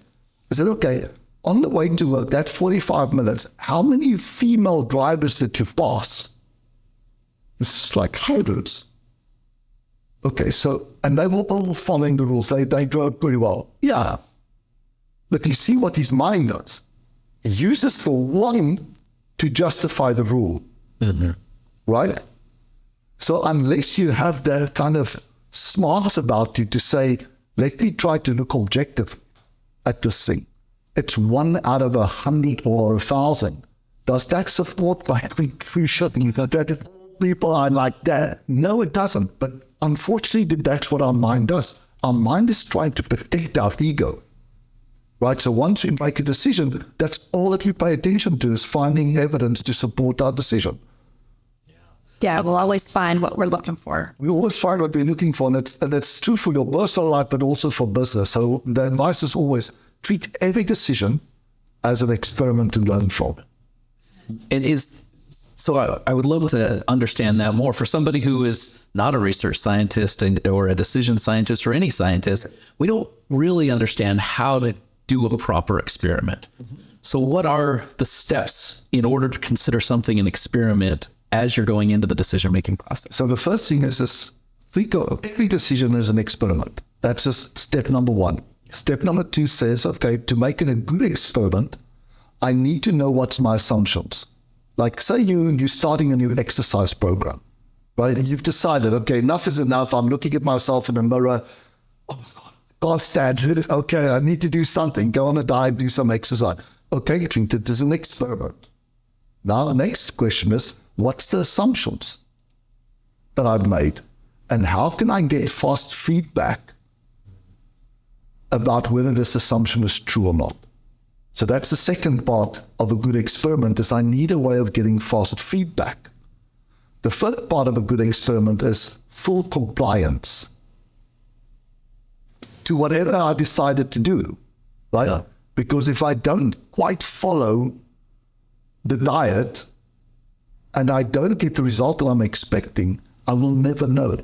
[SPEAKER 1] I said, okay, on the way to work, that 45 minutes, how many female drivers did you pass? It's like hundreds. Okay, so, and they were all following the rules. They drove pretty well. Yeah. But you see what his mind does. He uses the one to justify the rule. Mm-hmm. Right? So unless you have that kind of smarts about you to say, let me try to look objective at this thing. It's 1 out of 100 or 1,000. Does that support my conclusion that people are like that? No, it doesn't. But unfortunately, that's what our mind does. Our mind is trying to protect our ego, right? So once we make a decision, that's all that we pay attention to, is finding evidence to support our decision.
[SPEAKER 2] Yeah, we'll always find what we're looking for.
[SPEAKER 1] We always find what we're looking for, and it's true for your personal life, but also for business. So the advice is always treat every decision as an experiment to learn from.
[SPEAKER 3] And So I would love to understand that more. For somebody who is not a research scientist or a decision scientist or any scientist, we don't really understand how to do a proper experiment. So what are the steps in order to consider something an experiment as you're going into the decision-making process?
[SPEAKER 1] So the first thing is this: think of every decision as an experiment. That's just step number one. Step number two says, okay, to make it a good experiment, I need to know what's my assumptions. Like, say you're starting a new exercise program, right? And you've decided, okay, enough is enough. I'm looking at myself in the mirror. Oh my God, I can't stand it. Okay, I need to do something. Go on a diet, do some exercise. Okay, treat it as an experiment. Now, the next question is, what's the assumptions that I've made? And how can I get fast feedback about whether this assumption is true or not? So that's the second part of a good experiment, is I need a way of getting fast feedback. The third part of a good experiment is full compliance to whatever I decided to do, right? Yeah. Because if I don't quite follow the diet and I don't get the result that I'm expecting, I will never know.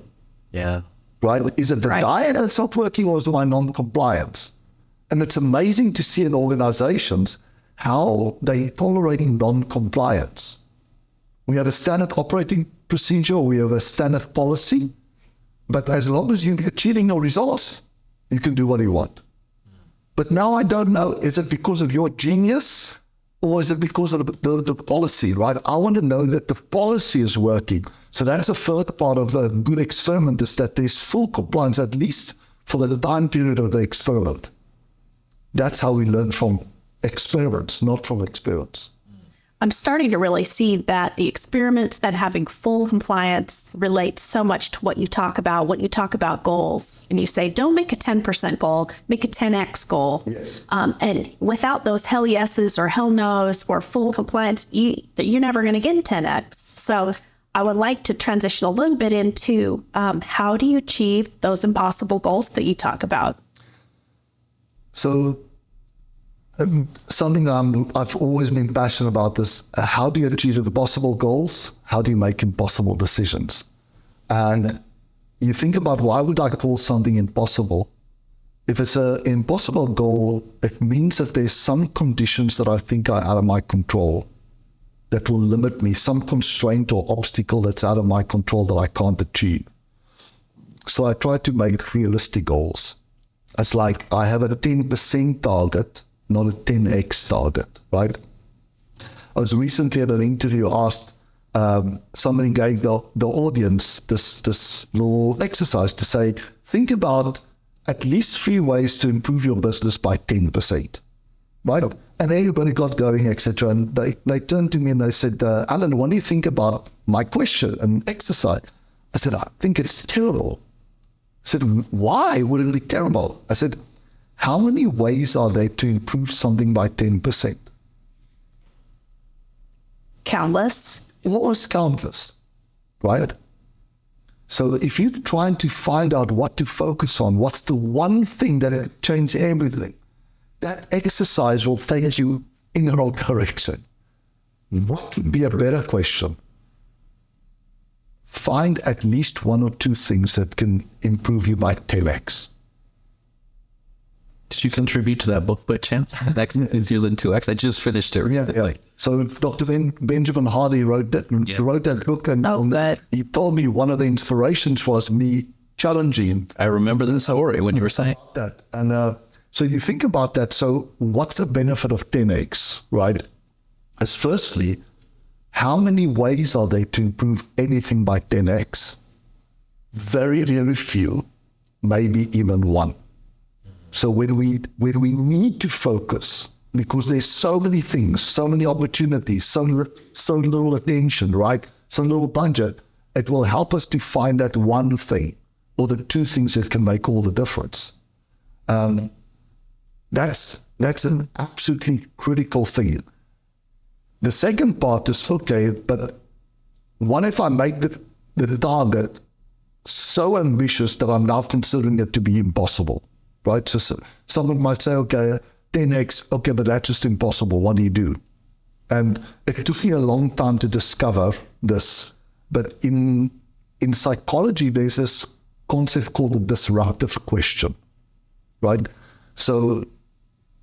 [SPEAKER 3] Yeah.
[SPEAKER 1] Right? Is it the diet that's not working, or is it my non-compliance? And it's amazing to see in organizations how they tolerate non-compliance. We have a standard operating procedure, we have a standard policy, but as long as you're achieving your results, you can do what you want. But now I don't know, is it because of your genius or is it because of the policy, right? I want to know that the policy is working. So that's the third part of a good experiment, is that there's full compliance, at least for the time period of the experiment. That's how we learn from experiments, not from experience.
[SPEAKER 2] I'm starting to really see that the experiments and having full compliance relate so much to what you talk about when you talk about goals. And you say, don't make a 10% goal, make a 10x goal.
[SPEAKER 1] Yes.
[SPEAKER 2] And without those hell yeses or hell no's or full compliance, you're never going to get 10x. So I would like to transition a little bit into how do you achieve those impossible goals that you talk about?
[SPEAKER 1] So something I've always been passionate about is how do you achieve impossible goals? How do you make impossible decisions? And you think about, why would I call something impossible? If it's an impossible goal, it means that there's some conditions that I think are out of my control that will limit me, some constraint or obstacle that's out of my control that I can't achieve. So I try to make realistic goals. It's like I have a 10% target, not a 10x target, right? I was recently at an interview, asked, somebody gave the audience this little exercise to say, think about at least 3 ways to improve your business by 10%, right? And everybody got going, etc. And they turned to me and they said, Alan, what do you think about my question and exercise? I said, I think it's terrible. I said, why would it be terrible? I said, how many ways are there to improve something by 10%?
[SPEAKER 2] Countless.
[SPEAKER 1] Almost countless, right? So if you're trying to find out what to focus on, what's the one thing that will change everything, that exercise will take you in the wrong direction. What would be a better question? Find at least 1 or 2 things that can improve you by 10x.
[SPEAKER 3] Did you contribute to that book by chance? X is easier than 2x. I just finished it recently.
[SPEAKER 1] Yeah. So Dr. Benjamin Hardy wrote that book, and he told me one of the inspirations was me challenging.
[SPEAKER 3] I remember the story when you were saying
[SPEAKER 1] that. And so you think about that. So what's the benefit of 10x, right? As firstly, how many ways are there to improve anything by 10x? Very, very few, maybe even 1. So when we need to focus, because there's so many things, so many opportunities, so little attention, right? So little budget, it will help us to find that one thing or the 2 things that can make all the difference. That's an absolutely critical thing. The second part is, okay, but what if I make the target so ambitious that I'm now considering it to be impossible, right? So someone might say, okay, 10x, okay, but that's just impossible. What do you do? And it took me a long time to discover this. But in psychology, there's this concept called the disruptive question, right? So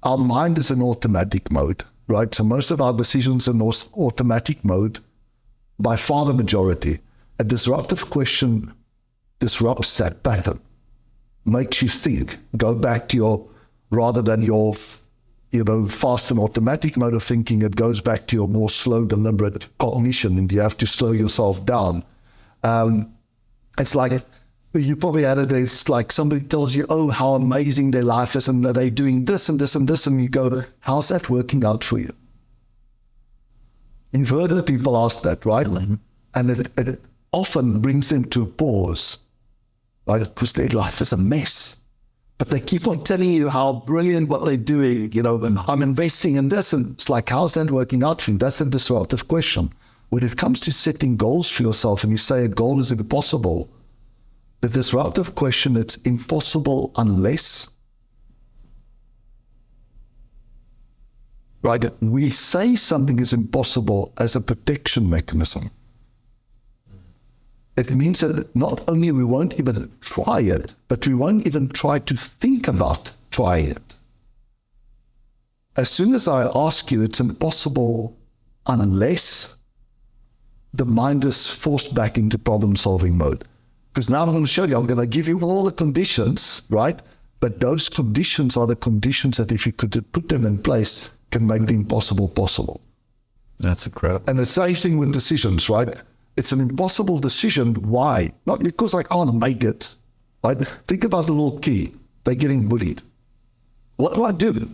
[SPEAKER 1] our mind is in automatic mode, right? So most of our decisions are in automatic mode, by far the majority. A disruptive question disrupts that pattern, makes you think, go back to your, rather than your, fast and automatic mode of thinking, it goes back to your more slow, deliberate cognition, and you have to slow yourself down. It's like, you probably had it, it's like somebody tells you, oh, how amazing their life is, and they're doing this and this and this, and you go, how's that working out for you? You've heard the people ask that, right? Mm-hmm. And it often brings them to a pause, right? Because their life is a mess. But they keep on telling you how brilliant what they're doing, and I'm investing in this. And it's like, how's that working out for you? That's a disruptive question. When it comes to setting goals for yourself and you say a goal is impossible, the disruptive question, it's impossible unless, right? We say something is impossible as a protection mechanism. It means that not only we won't even try it, but we won't even try to think about trying it. As soon as I ask you it's impossible unless, the mind is forced back into problem-solving mode. Because now I'm going to show you, I'm going to give you all the conditions, right? But those conditions are the conditions that if you could put them in place, can make the impossible possible.
[SPEAKER 3] That's incredible.
[SPEAKER 1] And the same thing with decisions, right? It's an impossible decision. Why? Not because I can't make it, right? Think about the little kid. They're getting bullied. What do I do?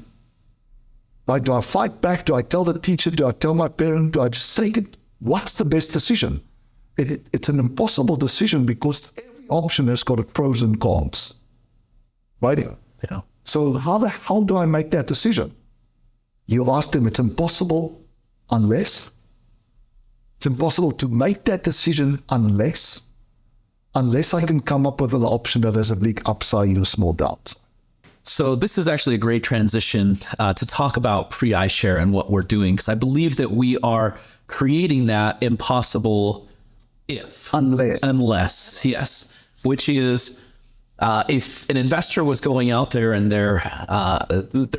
[SPEAKER 1] Right? Do I fight back? Do I tell the teacher? Do I tell my parent? Do I just take it? What's the best decision? It's an impossible decision because every option has got its pros and cons, right?
[SPEAKER 3] Yeah.
[SPEAKER 1] So how the hell do I make that decision? You ask them, it's impossible unless. It's impossible to make that decision unless I can come up with an option that has a big upside and a small downside.
[SPEAKER 3] So this is actually a great transition to talk about pre-iShare and what we're doing, because I believe that we are creating that impossible unless, yes, which is if an investor was going out there and they're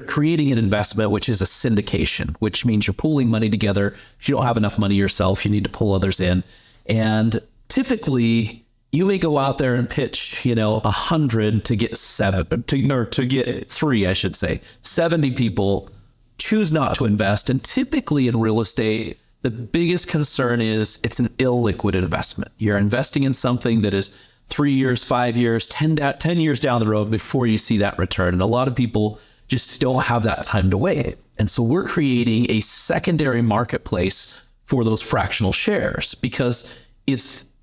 [SPEAKER 3] creating an investment, which is a syndication, which means you're pooling money together. If you don't have enough money yourself, you need to pull others in. And typically you may go out there and pitch, 100 to get to get 3, I should say. 70 people choose not to invest. And typically in real estate, the biggest concern is it's an illiquid investment. You're investing in something that is 3 years, 5 years, 10 years down the road before you see that return. And a lot of people just don't have that time to wait. And so we're creating a secondary marketplace for those fractional shares, because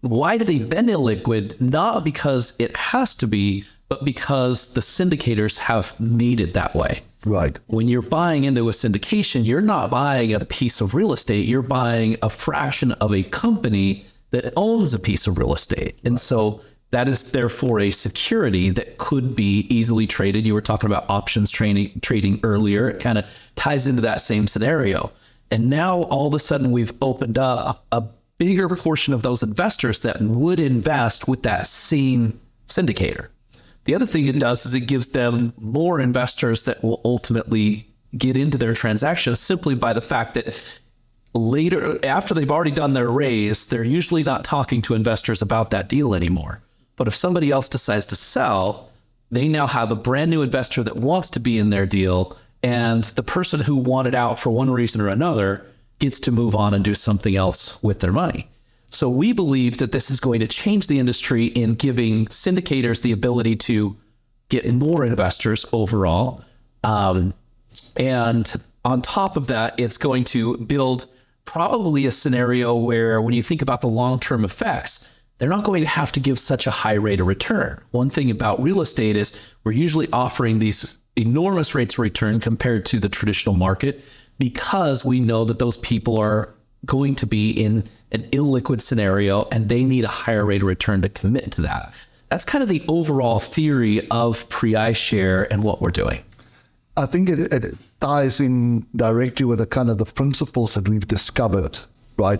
[SPEAKER 3] why do they been illiquid? Not because it has to be, but because the syndicators have made it that way.
[SPEAKER 1] Right.
[SPEAKER 3] When you're buying into a syndication, you're not buying a piece of real estate. You're buying a fraction of a company that owns a piece of real estate. And so that is therefore a security that could be easily traded. You were talking about options trading earlier. It kind of ties into that same scenario. And now all of a sudden we've opened up a bigger portion of those investors that would invest with that same syndicator. The other thing it does is it gives them more investors that will ultimately get into their transactions simply by the fact that later, after they've already done their raise, they're usually not talking to investors about that deal anymore. But if somebody else decides to sell, they now have a brand new investor that wants to be in their deal, and the person who wanted out for one reason or another gets to move on and do something else with their money. So we believe that this is going to change the industry in giving syndicators the ability to get more investors overall. And on top of that, it's going to build probably a scenario where when you think about the long-term effects, they're not going to have to give such a high rate of return. One thing about real estate is we're usually offering these enormous rates of return compared to the traditional market because we know that those people are going to be in an illiquid scenario and they need a higher rate of return to commit to that. That's kind of the overall theory of pre-iShare and what we're doing.
[SPEAKER 1] I think it ties in directly with the kind of the principles that we've discovered, right?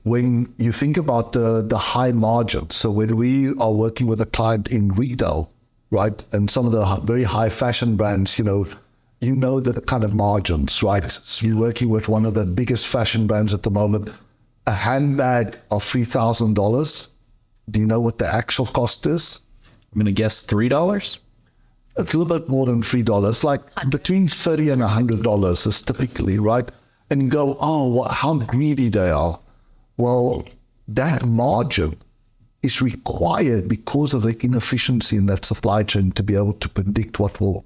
[SPEAKER 1] When you think about the high margin, so when we are working with a client in retail, right, and some of the very high fashion brands, you know the kind of margins, right? So you're working with one of the biggest fashion brands at the moment, a handbag of $3,000. Do you know what the actual cost is?
[SPEAKER 3] I'm going to guess $3.
[SPEAKER 1] It's a little bit more than $3, like between $30 and $100 is typically, right? And you go, oh, how greedy they are. Well, that margin is required because of the inefficiency in that supply chain to be able to predict what will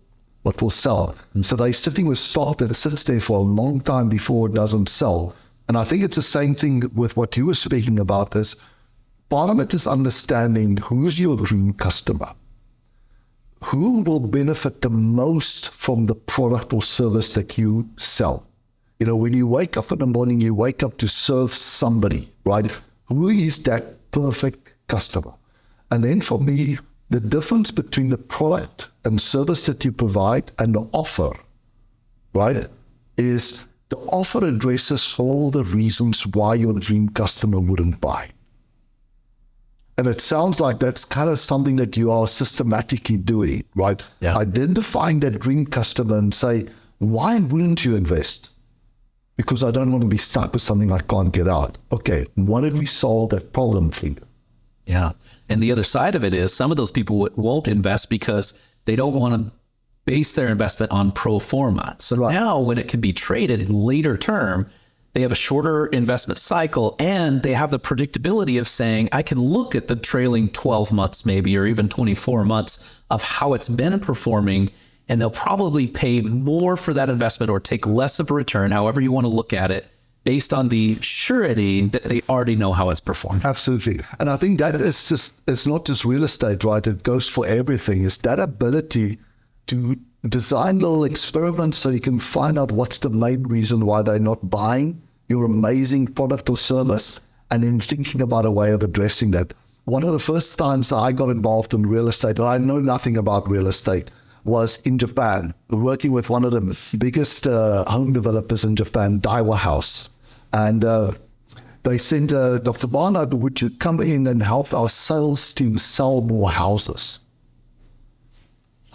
[SPEAKER 1] sell. And so they're sitting with stock that sits there for a long time before it doesn't sell. And I think it's the same thing with what you were speaking about is part of it is understanding who's your dream customer. Who will benefit the most from the product or service that you sell? You know, when you wake up in the morning, you wake up to serve somebody, right? Who is that perfect customer? And then for me, the difference between the product and service that you provide and the offer, right, is the offer addresses all the reasons why your dream customer wouldn't buy. And it sounds like that's kind of something that you are systematically doing, right?
[SPEAKER 3] Yeah.
[SPEAKER 1] Identifying that dream customer and say, why wouldn't you invest? Because I don't want to be stuck with something I can't get out. Okay, what if we solve that problem for you?
[SPEAKER 3] Yeah. And the other side of it is some of those people won't invest because they don't want to base their investment on pro forma. So now when it can be traded later term, they have a shorter investment cycle and they have the predictability of saying, I can look at the trailing 12 months maybe, or even 24 months of how it's been performing. And they'll probably pay more for that investment or take less of a return, however you want to look at it, based on the surety that they already know how it's performed.
[SPEAKER 1] Absolutely. And I think that it's not just real estate, right? It goes for everything. It's that ability to design little experiments so you can find out what's the main reason why they're not buying your amazing product or service, and then thinking about a way of addressing that. One of the first times that I got involved in real estate, and I know nothing about real estate, was in Japan, working with one of the biggest home developers in Japan, Daiwa House. And they sent Dr. Barnard, would you come in and help our sales team sell more houses?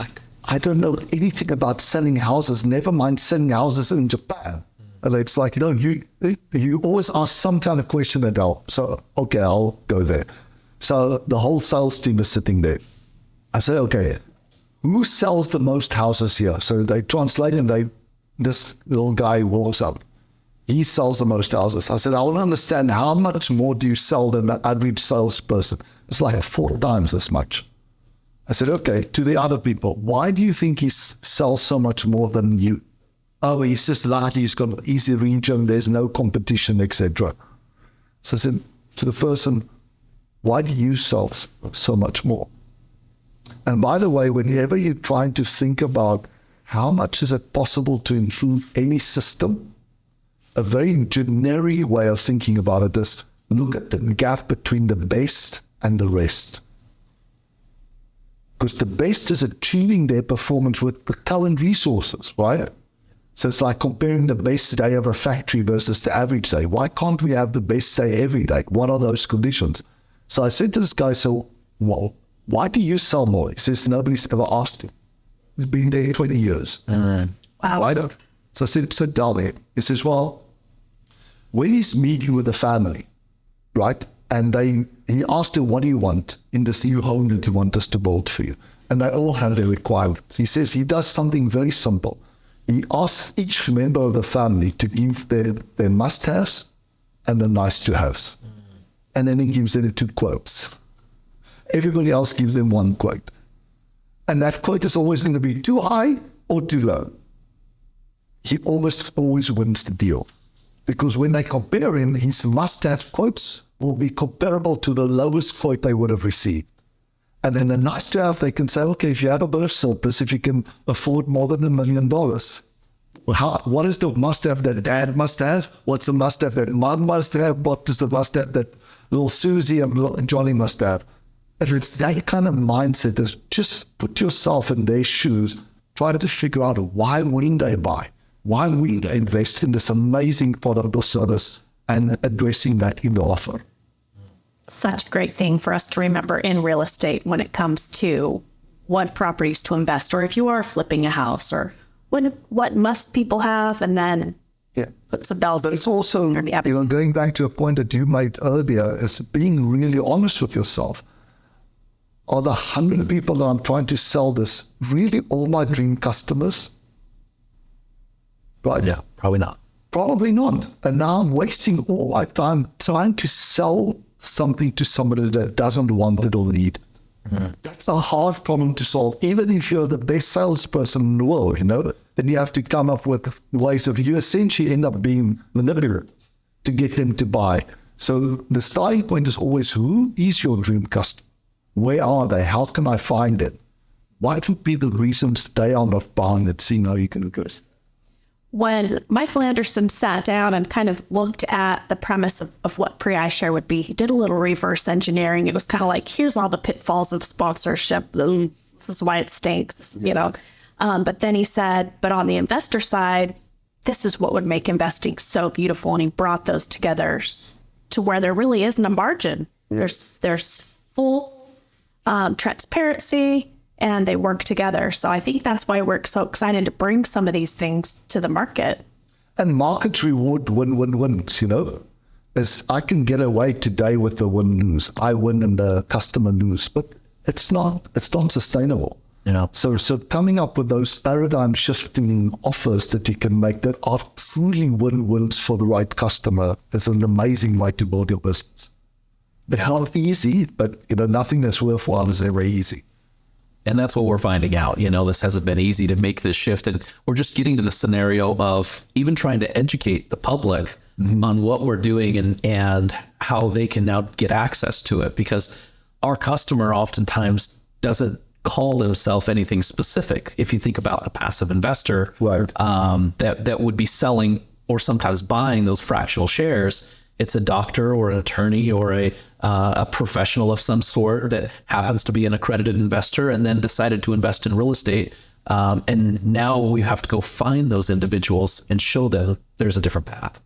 [SPEAKER 1] Like, I don't know anything about selling houses, never mind selling houses in Japan. And it's like, no, you always ask some kind of question that helps. So, okay, I'll go there. So the whole sales team is sitting there. I say, okay, who sells the most houses here? So they translate and this little guy walks up. He sells the most houses. I said, I want to understand how much more do you sell than the average salesperson? It's like 4 times as much. I said, okay, to the other people, why do you think he sells so much more than you? Oh, he's just lucky, he's got an easy region, there's no competition, etc. So I said to the person, why do you sell so much more? And by the way, whenever you're trying to think about how much is it possible to improve any system, a very generic way of thinking about it is look at the gap between the best and the rest. Because the best is achieving their performance with the current resources, right? So it's like comparing the best day of a factory versus the average day. Why can't we have the best day every day? What are those conditions? So I said to this guy, so, well, why do you sell more? He says, nobody's ever asked him. He's been there 20 years.
[SPEAKER 2] Wow.
[SPEAKER 1] Why don't? So I said, so tell me. He says, well, when he's meeting with the family, right? And he asked them, what do you want in this new home that you want us to build for you? And they all have their requirements. He says he does something very simple. He asks each member of the family to give their must-haves and the nice-to-haves. And then he gives them 2 quotes. Everybody else gives them 1 quote. And that quote is always going to be too high or too low. He almost always wins the deal. Because when they compare him, his must-have quotes will be comparable to the lowest quote they would have received. And then a nice to have, they can say, okay, if you have a bit of surplus, if you can afford more than $1 million, what is the must-have that dad must have? What's the must-have that mom must have? What is the must-have that little Susie and little Johnny must have? And it's that kind of mindset is just put yourself in their shoes. trying to figure out why wouldn't they buy? Why wouldn't they invest in this amazing product or service and addressing that in the offer?
[SPEAKER 2] Such a great thing for us to remember in real estate when it comes to what properties to invest, or if you are flipping a house, or what must people have, and then put some bells.
[SPEAKER 1] But it's also, going back to a point that you made earlier, is being really honest with yourself. Are the 100 people that I'm trying to sell this really all my dream customers? Right?
[SPEAKER 3] Yeah, probably not.
[SPEAKER 1] Probably not. And now I'm wasting all my time trying to sell something to somebody that doesn't want it or need it. That's a hard problem to solve. Even if you're the best salesperson in the world, then you have to come up with ways of, you essentially end up being manipulative to get them to buy. So the starting point is always, who is your dream customer? Where are they? How can I find it? What would be the reasons they are not buying it? Seeing how you can address it.
[SPEAKER 2] When Michael Anderson sat down and kind of looked at the premise of what pre-iShare would be, he did a little reverse engineering. It was kind of like, here's all the pitfalls of sponsorship. This is why it stinks, But then he said, but on the investor side, this is what would make investing so beautiful. And he brought those together to where there really isn't a margin. There's full transparency, and they work together. So I think that's why we're so excited to bring some of these things to the market.
[SPEAKER 1] And markets reward win-win-wins, As I can get away today with the win-lose. I win and the customer lose, but it's not sustainable. So coming up with those paradigm shifting offers that you can make that are truly win-wins for the right customer is an amazing way to build your business. It's not easy, but nothing that's worthwhile is ever easy.
[SPEAKER 3] And that's what we're finding out. This hasn't been easy to make this shift. And we're just getting to the scenario of even trying to educate the public on what we're doing and how they can now get access to it. Because our customer oftentimes doesn't call themselves anything specific. If you think about the passive investor,
[SPEAKER 1] right,
[SPEAKER 3] that would be selling or sometimes buying those fractional shares, it's a doctor or an attorney or a professional of some sort that happens to be an accredited investor and then decided to invest in real estate. And now we have to go find those individuals and show them there's a different path.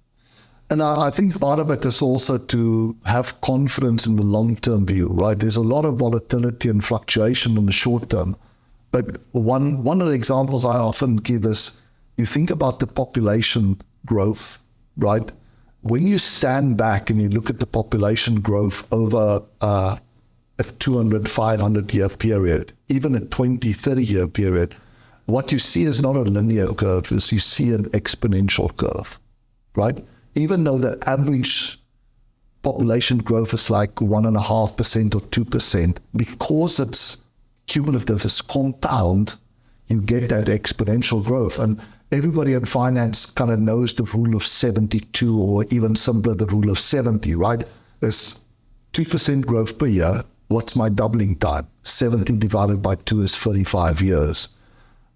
[SPEAKER 1] And I think part of it is also to have confidence in the long-term view, right? There's a lot of volatility and fluctuation in the short term. But one of the examples I often give is, you think about the population growth, right? When you stand back and you look at the population growth over a 200, 500 year period, even a 20, 30 year period, what you see is not a linear curve, is you see an exponential curve, right? Even though the average population growth is like 1.5% or 2%, because it's cumulative, it's compound, you get that exponential growth. And everybody in finance kind of knows the rule of 72, or even simpler, the rule of 70, right? There's 2% growth per year. What's my doubling time? 70 divided by 2 is 35 years.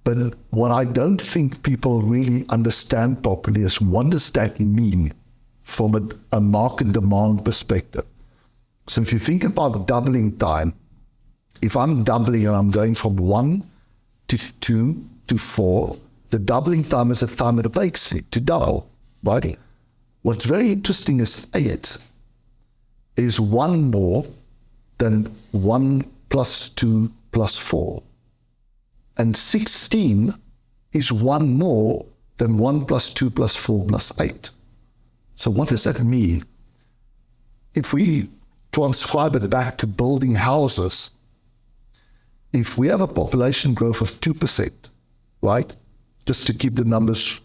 [SPEAKER 1] But what I don't think people really understand properly is, what does that mean from a market demand perspective? So if you think about doubling time, if I'm doubling and I'm going from 1 to 2 to 4, the doubling time is the time it takes to double, right? What's very interesting is 8 is 1 more than 1 plus 2 plus 4. And 16 is 1 more than 1 plus 2 plus 4 plus 8. So what does that mean? If we transcribe it back to building houses, if we have a population growth of 2%, right? Just to keep the numbers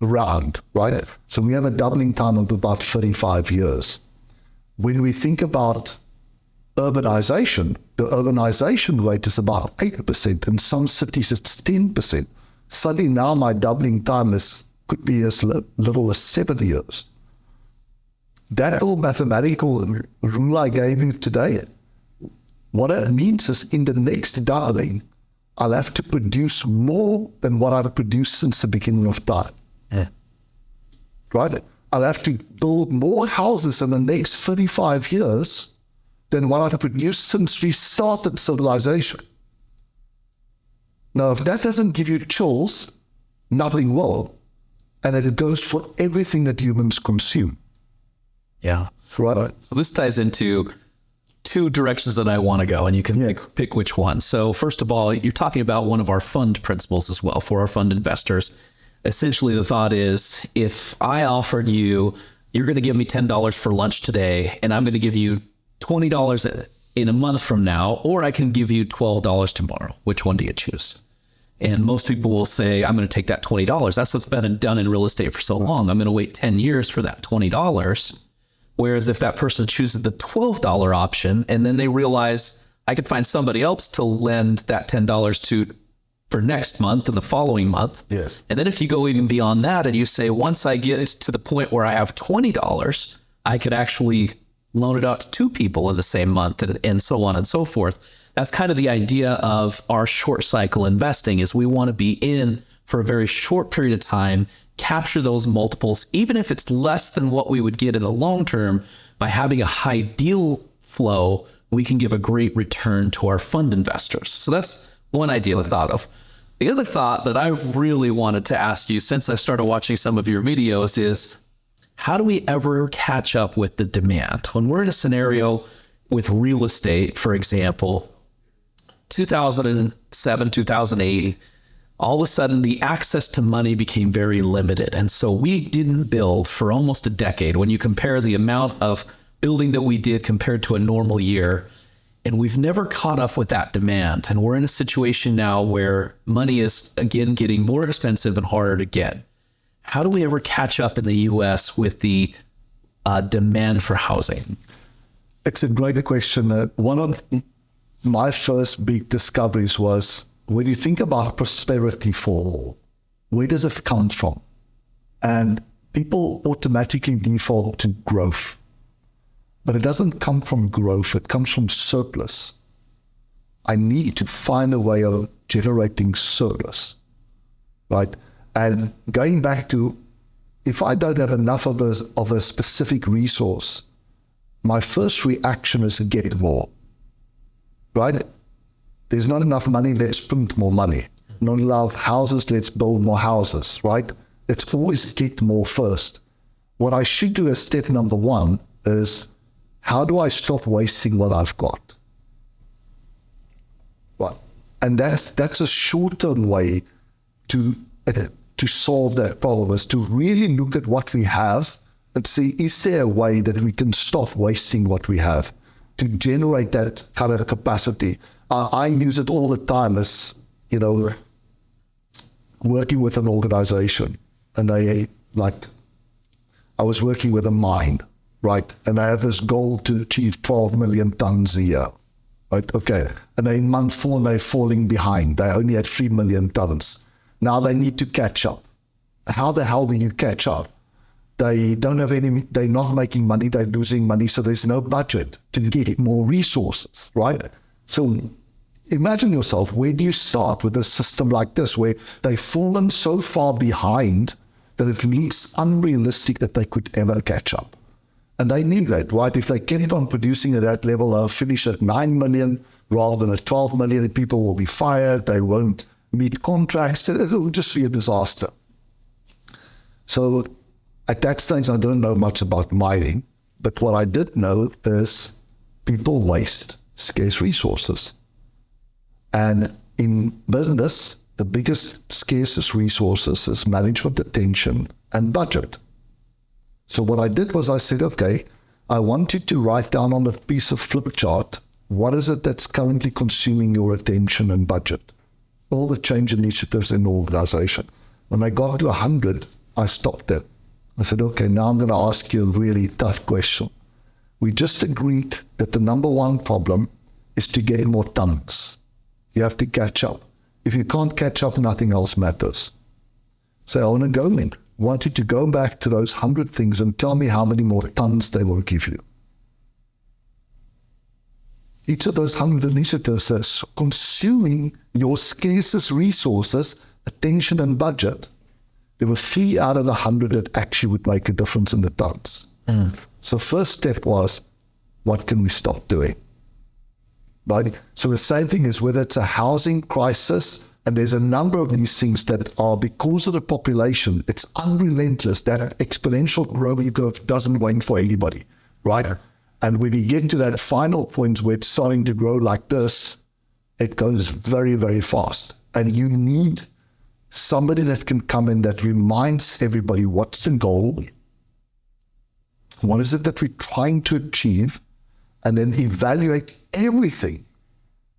[SPEAKER 1] round, right? So we have a doubling time of about 35 years. When we think about urbanization, the urbanization rate is about 8%. In some cities, it's 10%. Suddenly now my doubling time could be as little as 7 years. That little mathematical rule I gave you today, what it means is, in the next doubling, I'll have to produce more than what I've produced since the beginning of time.
[SPEAKER 3] Yeah.
[SPEAKER 1] Right? I'll have to build more houses in the next 35 years than what I've produced since we started civilization. Now, if that doesn't give you chills, nothing will. And it goes for everything that humans consume.
[SPEAKER 3] Yeah.
[SPEAKER 1] Right.
[SPEAKER 3] So this ties into two directions that I want to go, and you can pick which one. So first of all, you're talking about one of our fund principles as well for our fund investors. Essentially, the thought is, if I offered you, you're going to give me $10 for lunch today, and I'm going to give you $20 in a month from now, or I can give you $12 tomorrow. Which one do you choose? And most people will say, I'm going to take that $20. That's what's been done in real estate for so long. I'm going to wait 10 years for that $20. Whereas if that person chooses the $12 option, and then they realize I could find somebody else to lend that $10 to for next month and the following month.
[SPEAKER 1] Yes.
[SPEAKER 3] And then if you go even beyond that and you say, once I get to the point where I have $20, I could actually loan it out to two people in the same month, and so on and so forth. That's kind of the idea of our short cycle investing, is we want to be in for a very short period of time, capture those multiples, even if it's less than what we would get in the long term. By having a high deal flow, we can give a great return to our fund investors. So that's one idea I thought of. The other thought that I really wanted to ask you, since I've started watching some of your videos, is how do we ever catch up with the demand? When we're in a scenario with real estate, for example, 2007, 2008, all of a sudden the access to money became very limited. And so we didn't build for almost a decade. When you compare the amount of building that we did compared to a normal year, and we've never caught up with that demand. And we're in a situation now where money is, again, getting more expensive and harder to get. How do we ever catch up in the US with the demand for housing?
[SPEAKER 1] It's a great question. One of my first big discoveries was, when you think about prosperity for all, where does it come from? And people automatically default to growth. But it doesn't come from growth, it comes from surplus. I need to find a way of generating surplus, right? And going back to, if I don't have enough of a specific resource, my first reaction is to get more, right? There's not enough money, let's print more money. Not enough houses, let's build more houses, right? Let's always get more first. What I should do as step number one is, how do I stop wasting what I've got? Right. And that's a short-term way to solve that problem, is to really look at what we have and see, is there a way that we can stop wasting what we have to generate that kind of capacity? I use it all the time as, working with an organization, and I was working with a mine, right? And I have this goal to achieve 12 million tons a year, right? Okay. And in month 4, they're falling behind. They only had 3 million tons. Now they need to catch up. How the hell do you catch up? They don't have any, they're not making money, they're losing money, so there's no budget to get more resources, right? So imagine yourself, where do you start with a system like this, where they've fallen so far behind that it looks unrealistic that they could ever catch up? And they knew that, right? If they kept on producing at that level, they'll finish at 9 million rather than at 12 million. People will be fired, they won't meet contracts, it will just be a disaster. So at that stage, I don't know much about mining, but what I did know is people waste scarce resources. And in business, the biggest, scarcest resources is management attention and budget. So what I did was I said, okay, I want you to write down on a piece of flip chart, what is it that's currently consuming your attention and budget? All the change initiatives in the organization. When I got to 100, I stopped there. I said, okay, now I'm going to ask you a really tough question. We just agreed that the number one problem is to get more tons. You have to catch up. If you can't catch up, nothing else matters. So I want to go in. I want you to go back to those 100 things and tell me how many more tons they will give you. Each of those 100 initiatives is consuming your scarcest resources, attention and budget. There were 3 out of the 100 that actually would make a difference in the tons. So first step was, what can we stop doing? Right? So the same thing is, whether it's a housing crisis, And there's a number of these things that are, because of the population, it's unrelentless. That exponential growing curve doesn't wait for anybody, right? And when you get to that final point where it's starting to grow like this, it goes very, very fast. And you need somebody that can come in that reminds everybody what's the goal, what is it that we're trying to achieve, and then evaluate everything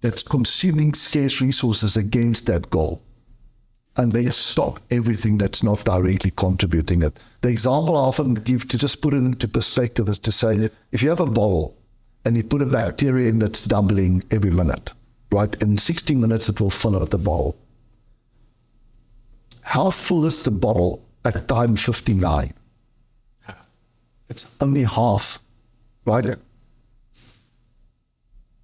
[SPEAKER 1] that's consuming scarce resources against that goal. And they stop everything that's not directly contributing it. The example I often give, to just put it into perspective, is to say that if you have a bottle and you put a bacteria in that's doubling every minute, right? In 60 minutes, it will fill up the bottle. How full is the bottle at time 59? It's only half, right?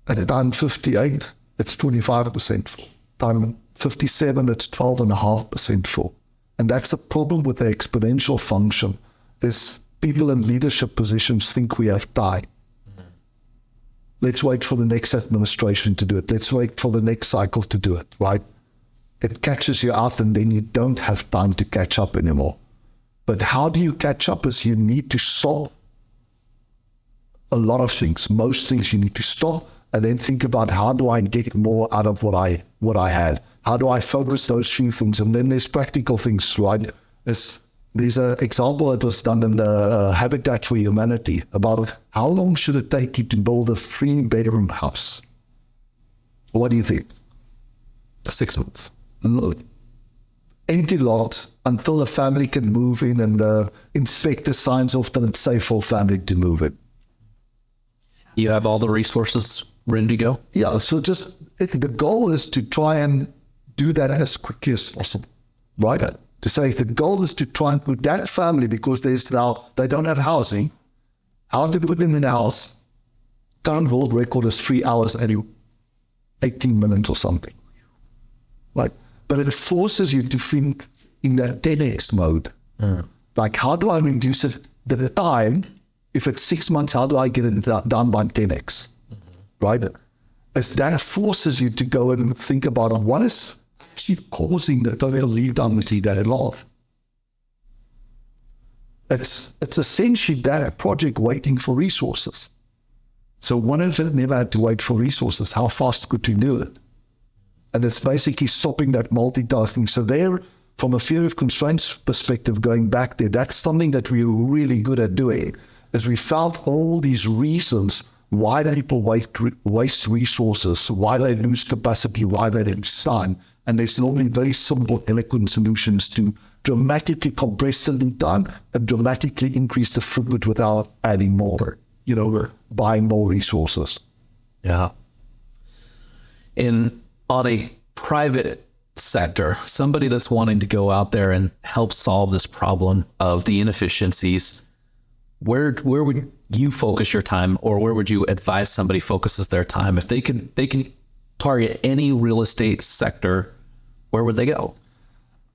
[SPEAKER 1] At time 58, it's 25% full. Time 57, it's 12.5% full. And that's the problem with the exponential function. Is people in leadership positions think we have time. Let's wait for the next administration to do it. Let's wait for the next cycle to do it, right? It catches you out, and then you don't have time to catch up anymore. But how do you catch up? Is you need to solve a lot of things. Most things you need to stop and then think about, how do I get more out of what I had? How do I focus those few things? And then there's practical things, right? There's an example that was done in the Habitat for Humanity about how long should it take you to build a 3-bedroom house? What do you think?
[SPEAKER 3] 6 months.
[SPEAKER 1] Look, empty lot until the family can move in, and the inspector signs off that it's safe for family to move in.
[SPEAKER 3] You have all the resources ready to go?
[SPEAKER 1] Yeah, so the goal is to try and do that as quickly as possible, right? To say the goal is to try and put that family, because they don't have housing, how to put them in a house. Current world record is 3 hours and 18 minutes or something, right? But it forces you to think in that 10x mode. Like, how do I reduce it? The time, if it's 6 months, how do I get it done by 10x? Right? As that forces you to go and think about what is actually causing the total lead time to be that long. It's essentially that project waiting for resources. So what if it never had to wait for resources? How fast could we do it? And it's basically stopping that multitasking. So there, from a fear of constraints perspective, going back there, that's something that we're really good at doing, is we found all these reasons why people waste resources, why they lose capacity, why they lose time. And there's normally very simple, eloquent solutions to dramatically compress the lead time and dramatically increase the throughput without adding more, buying more resources.
[SPEAKER 3] Yeah. On a private sector, somebody that's wanting to go out there and help solve this problem of the inefficiencies, where would you focus your time, or where would you advise somebody focuses their time? If they can target any real estate sector, where would they go?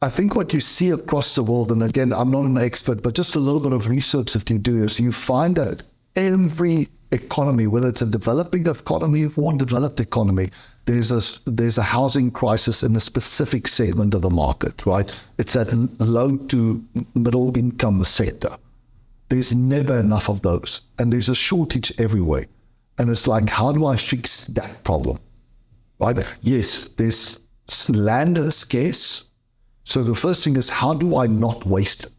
[SPEAKER 1] I think what you see across the world, and again, I'm not an expert, but just a little bit of research that you do, is you find that every economy, whether it's a developing economy or undeveloped economy, there's a housing crisis in a specific segment of the market, right? It's that low to middle income sector. There's never enough of those, and there's a shortage everywhere. And it's like, how do I fix that problem, right? Yes, there's land is scarce. So the first thing is, how do I not waste it,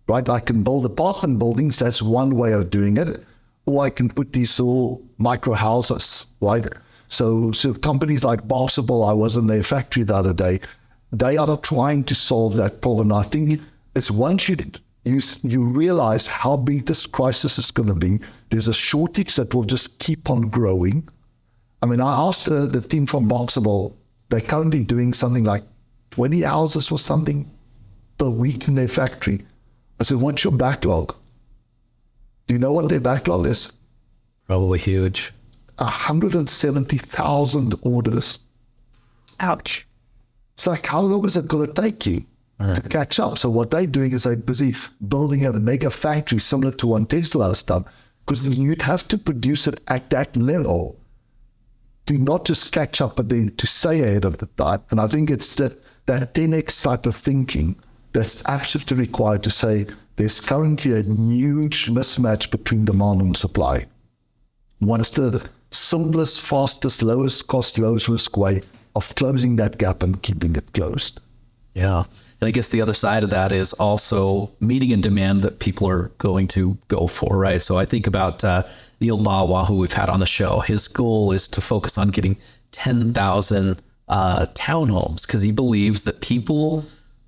[SPEAKER 1] right? I can build apartment buildings. That's one way of doing it. Or I can put these all micro houses, right? So companies like Basketball, I was in their factory the other day, they are trying to solve that problem. I think it's once you realize how big this crisis is going to be, there's a shortage that will just keep on growing. I mean, I asked the team from Basketball, they're currently doing something like 20 houses or something per week in their factory. I said, what's your backlog? Do you know what their backlog is?
[SPEAKER 3] Probably huge.
[SPEAKER 1] 170,000 orders.
[SPEAKER 2] Ouch.
[SPEAKER 1] It's like, how long is it going to take you to catch up? So what they're doing is they're busy building a mega factory similar to one Tesla has done, because you'd have to produce it at that level to not just catch up, but then to stay ahead of the time. And I think it's that 10x type of thinking that's absolutely required to say there's currently a huge mismatch between demand and supply. What's the simplest, fastest, lowest cost, lowest risk way of closing that gap and keeping it closed?
[SPEAKER 3] Yeah. And I guess the other side of that is also meeting a demand that people are going to go for, right? So I think about Neil Bawa, who we've had on the show. His goal is to focus on getting 10,000 townhomes, because he believes that people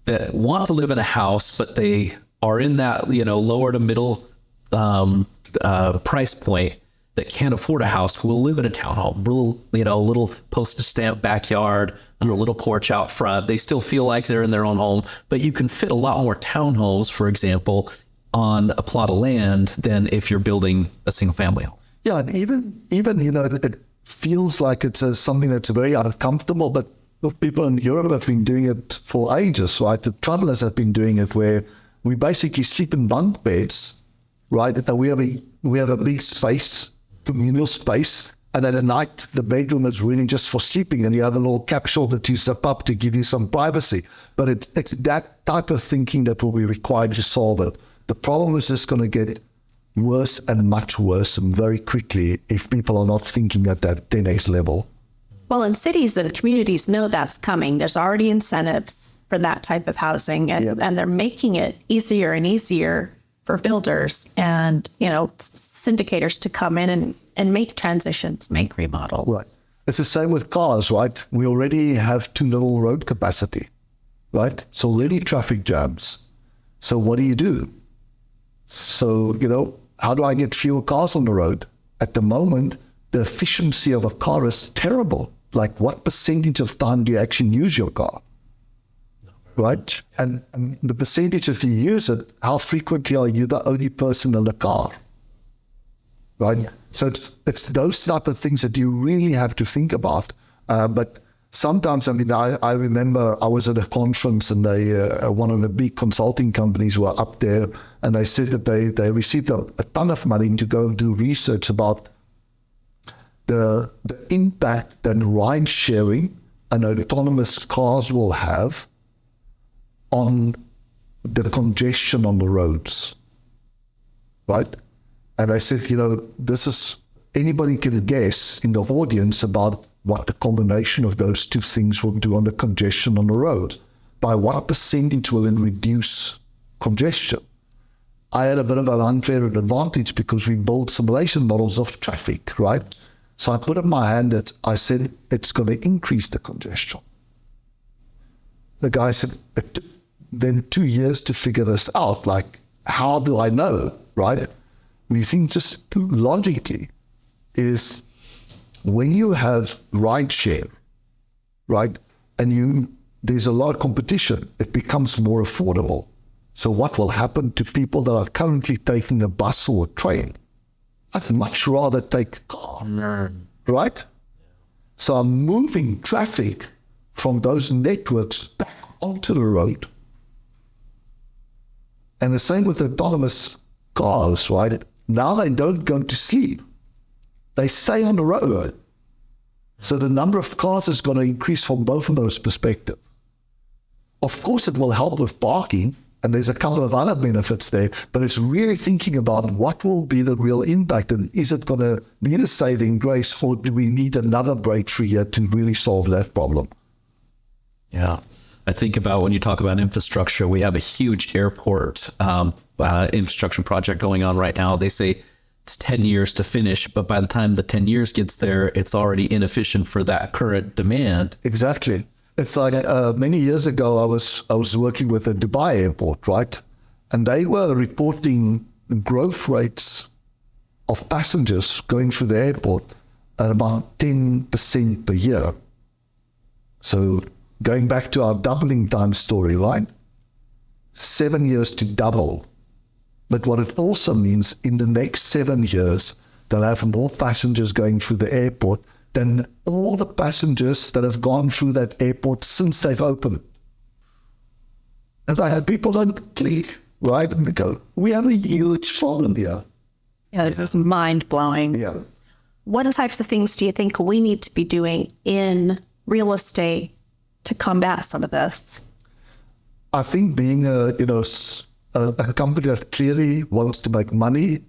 [SPEAKER 3] that want to live in a house, but they are in that, lower to middle price point, that can't afford a house will live in a townhome, little postage stamp backyard, a little porch out front. They still feel like they're in their own home, but you can fit a lot more townhomes, for example, on a plot of land than if you're building a single family home.
[SPEAKER 1] Yeah, and even it feels like it's something that's very uncomfortable, but people in Europe have been doing it for ages, right? The travelers have been doing it where we basically sleep in bunk beds, right? And we have a big space, communal space, and at night the bedroom is really just for sleeping, and you have a little capsule that you zip up to give you some privacy. But it's that type of thinking that will be required to solve it. The problem is just going to get worse and much worse and very quickly if people are not thinking at that 10x level.
[SPEAKER 2] Well, and cities and communities know that's coming. There's already incentives for that type of housing, and they're making it easier and easier for builders and, syndicators to come in and make transitions, make remodels.
[SPEAKER 1] Right. It's the same with cars, right? We already have too little road capacity, right? So already traffic jams. So what do? So, how do I get fewer cars on the road? At the moment, the efficiency of a car is terrible. Like, what percentage of time do you actually use your car? Right? And the percentage if you use it, how frequently are you the only person in the car? Right? Yeah. So it's those type of things that you really have to think about. But sometimes, I remember I was at a conference and one of the big consulting companies were up there, and they said that they received a ton of money to go and do research about the impact that ride sharing and autonomous cars will have on the congestion on the roads, right? And I said, anybody can guess in the audience about what the combination of those two things will do on the congestion on the road. By what percentage will it reduce congestion? I had a bit of an unfair advantage because we built simulation models of traffic, right? So I put up my hand that I said, it's going to increase the congestion. The guy said, it took then 2 years to figure this out. Like, how do I know, right? We think just logically is when you have ride share, right, and there's a lot of competition, it becomes more affordable. So what will happen to people that are currently taking a bus or a train? I'd much rather take a car, right? So I'm moving traffic from those networks back onto the road. And the same with autonomous cars, right? Now they don't go to sleep. They stay on the road. So the number of cars is going to increase from both of those perspectives. Of course, it will help with parking, and there's a couple of other benefits there, but it's really thinking about what will be the real impact, and is it going to be the saving grace, or do we need another breakthrough here to really solve that problem?
[SPEAKER 3] Yeah. I think about when you talk about infrastructure, we have a huge airport infrastructure project going on right now. They say it's 10 years to finish, but by the time the 10 years gets there, it's already inefficient for that current demand.
[SPEAKER 1] Exactly. It's like many years ago, I was working with a Dubai airport, right? And they were reporting growth rates of passengers going through the airport at about 10% per year. So going back to our doubling time story, right? 7 years to double. But what it also means, in the next 7 years, they'll have more passengers going through the airport than all the passengers that have gone through that airport since they've opened. And I had people don't click, right? And they go, we have a huge problem here.
[SPEAKER 2] Yeah, this is mind-blowing.
[SPEAKER 1] Yeah.
[SPEAKER 2] what types of things do you think we need to be doing in real estate to combat some of this?
[SPEAKER 1] I think being a company that clearly wants to make money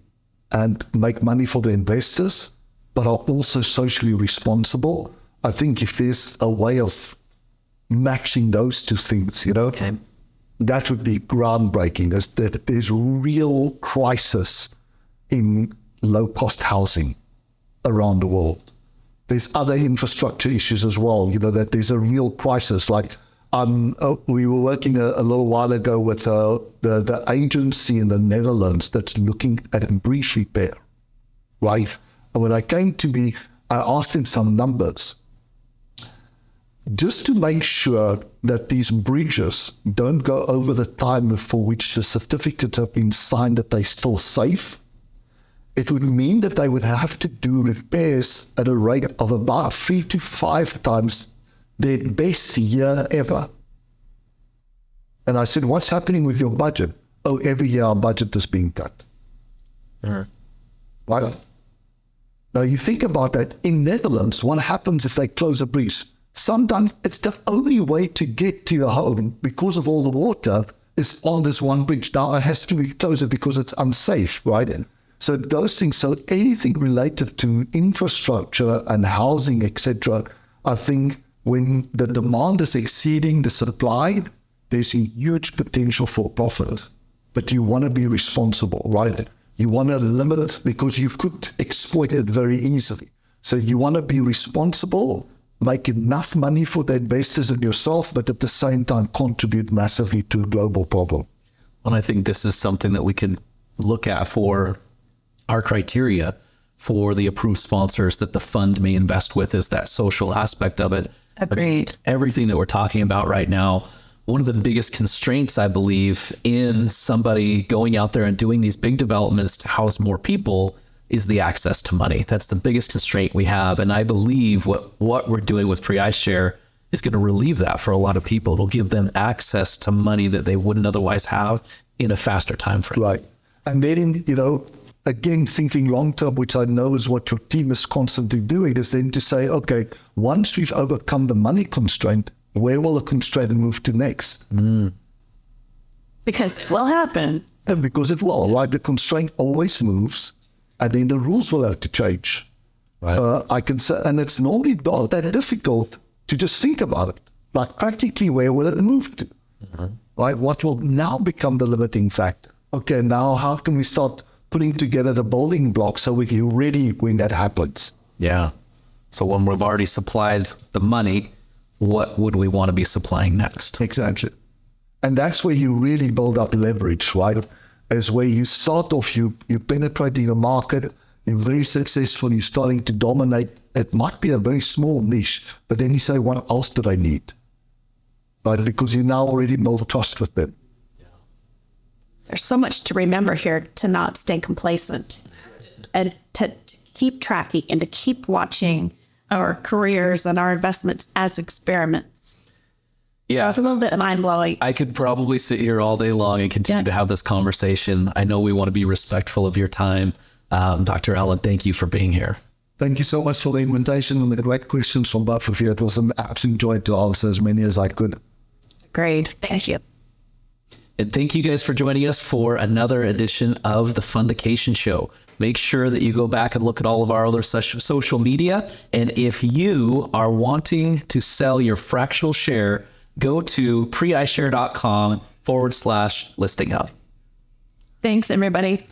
[SPEAKER 1] and make money for the investors, but are also socially responsible. I think if there's a way of matching those two things, that would be groundbreaking. There's real crisis in low-cost housing around the world. There's other infrastructure issues as well, that there's a real crisis. Like we were working a little while ago with the agency in the Netherlands that's looking at breach repair, right? And when I came to me, I asked him some numbers. Just to make sure that these bridges don't go over the time for which the certificates have been signed that they're still safe, it would mean that they would have to do repairs at a rate of about 3 to 5 times their best year ever. And I said, what's happening with your budget? Oh, every year our budget is being cut. Right? Now you think about that. In Netherlands, what happens if they close a breach? Sometimes it's the only way to get to your home because of all the water is on this one bridge. Now it has to be closed because it's unsafe, right? So those things, so anything related to infrastructure and housing, etc., I think when the demand is exceeding the supply, there's a huge potential for profit. But you want to be responsible, right? You want to limit it because you could exploit it very easily. So you want to be responsible, make enough money for the investors and yourself, but at the same time contribute massively to a global problem.
[SPEAKER 3] And I think this is something that we can look at for our criteria for the approved sponsors that the fund may invest with, is that social aspect of it.
[SPEAKER 2] Agreed.
[SPEAKER 3] Everything that we're talking about right now, one of the biggest constraints, I believe, in somebody going out there and doing these big developments to house more people is the access to money. That's the biggest constraint we have. And I believe what we're doing with iShare is going to relieve that for a lot of people. It'll give them access to money that they wouldn't otherwise have in a faster time frame.
[SPEAKER 1] Right. And then, again, thinking long-term, which I know is what your team is constantly doing, is then to say, okay, once we've overcome the money constraint, where will the constraint move to next?
[SPEAKER 2] Because it will happen.
[SPEAKER 1] And because it will, right? The constraint always moves, and then the rules will have to change. Right. So I can say, and it's normally not that difficult to just think about it. Like practically, where will it move to? Right? What will now become the limiting factor? Okay, now how can we start putting together the building blocks so we're ready when that happens?
[SPEAKER 3] Yeah. So when we've already supplied the money, what would we want to be supplying next?
[SPEAKER 1] Exactly. And that's where you really build up leverage, right? Is where you start off, you're penetrating the market, you're very successful, you're starting to dominate. It might be a very small niche, but then you say, what else do I need? Right? Because you now already build trust with them.
[SPEAKER 2] There's so much to remember here to not stay complacent and to keep tracking and to keep watching our careers and our investments as experiments.
[SPEAKER 3] Yeah.
[SPEAKER 2] It's a little bit mind-blowing.
[SPEAKER 3] I could probably sit here all day long and continue to have this conversation. I know we want to be respectful of your time. Dr. Allen, thank you for being here.
[SPEAKER 1] Thank you so much for the invitation and the great questions from both of you. It was an absolute joy to answer as many as I could.
[SPEAKER 2] Great. Thank you.
[SPEAKER 3] And thank you guys for joining us for another edition of the Fundication Show. Make sure that you go back and look at all of our other social media. And if you are wanting to sell your fractional share, go to preishare.com/listing hub.
[SPEAKER 2] Thanks, everybody.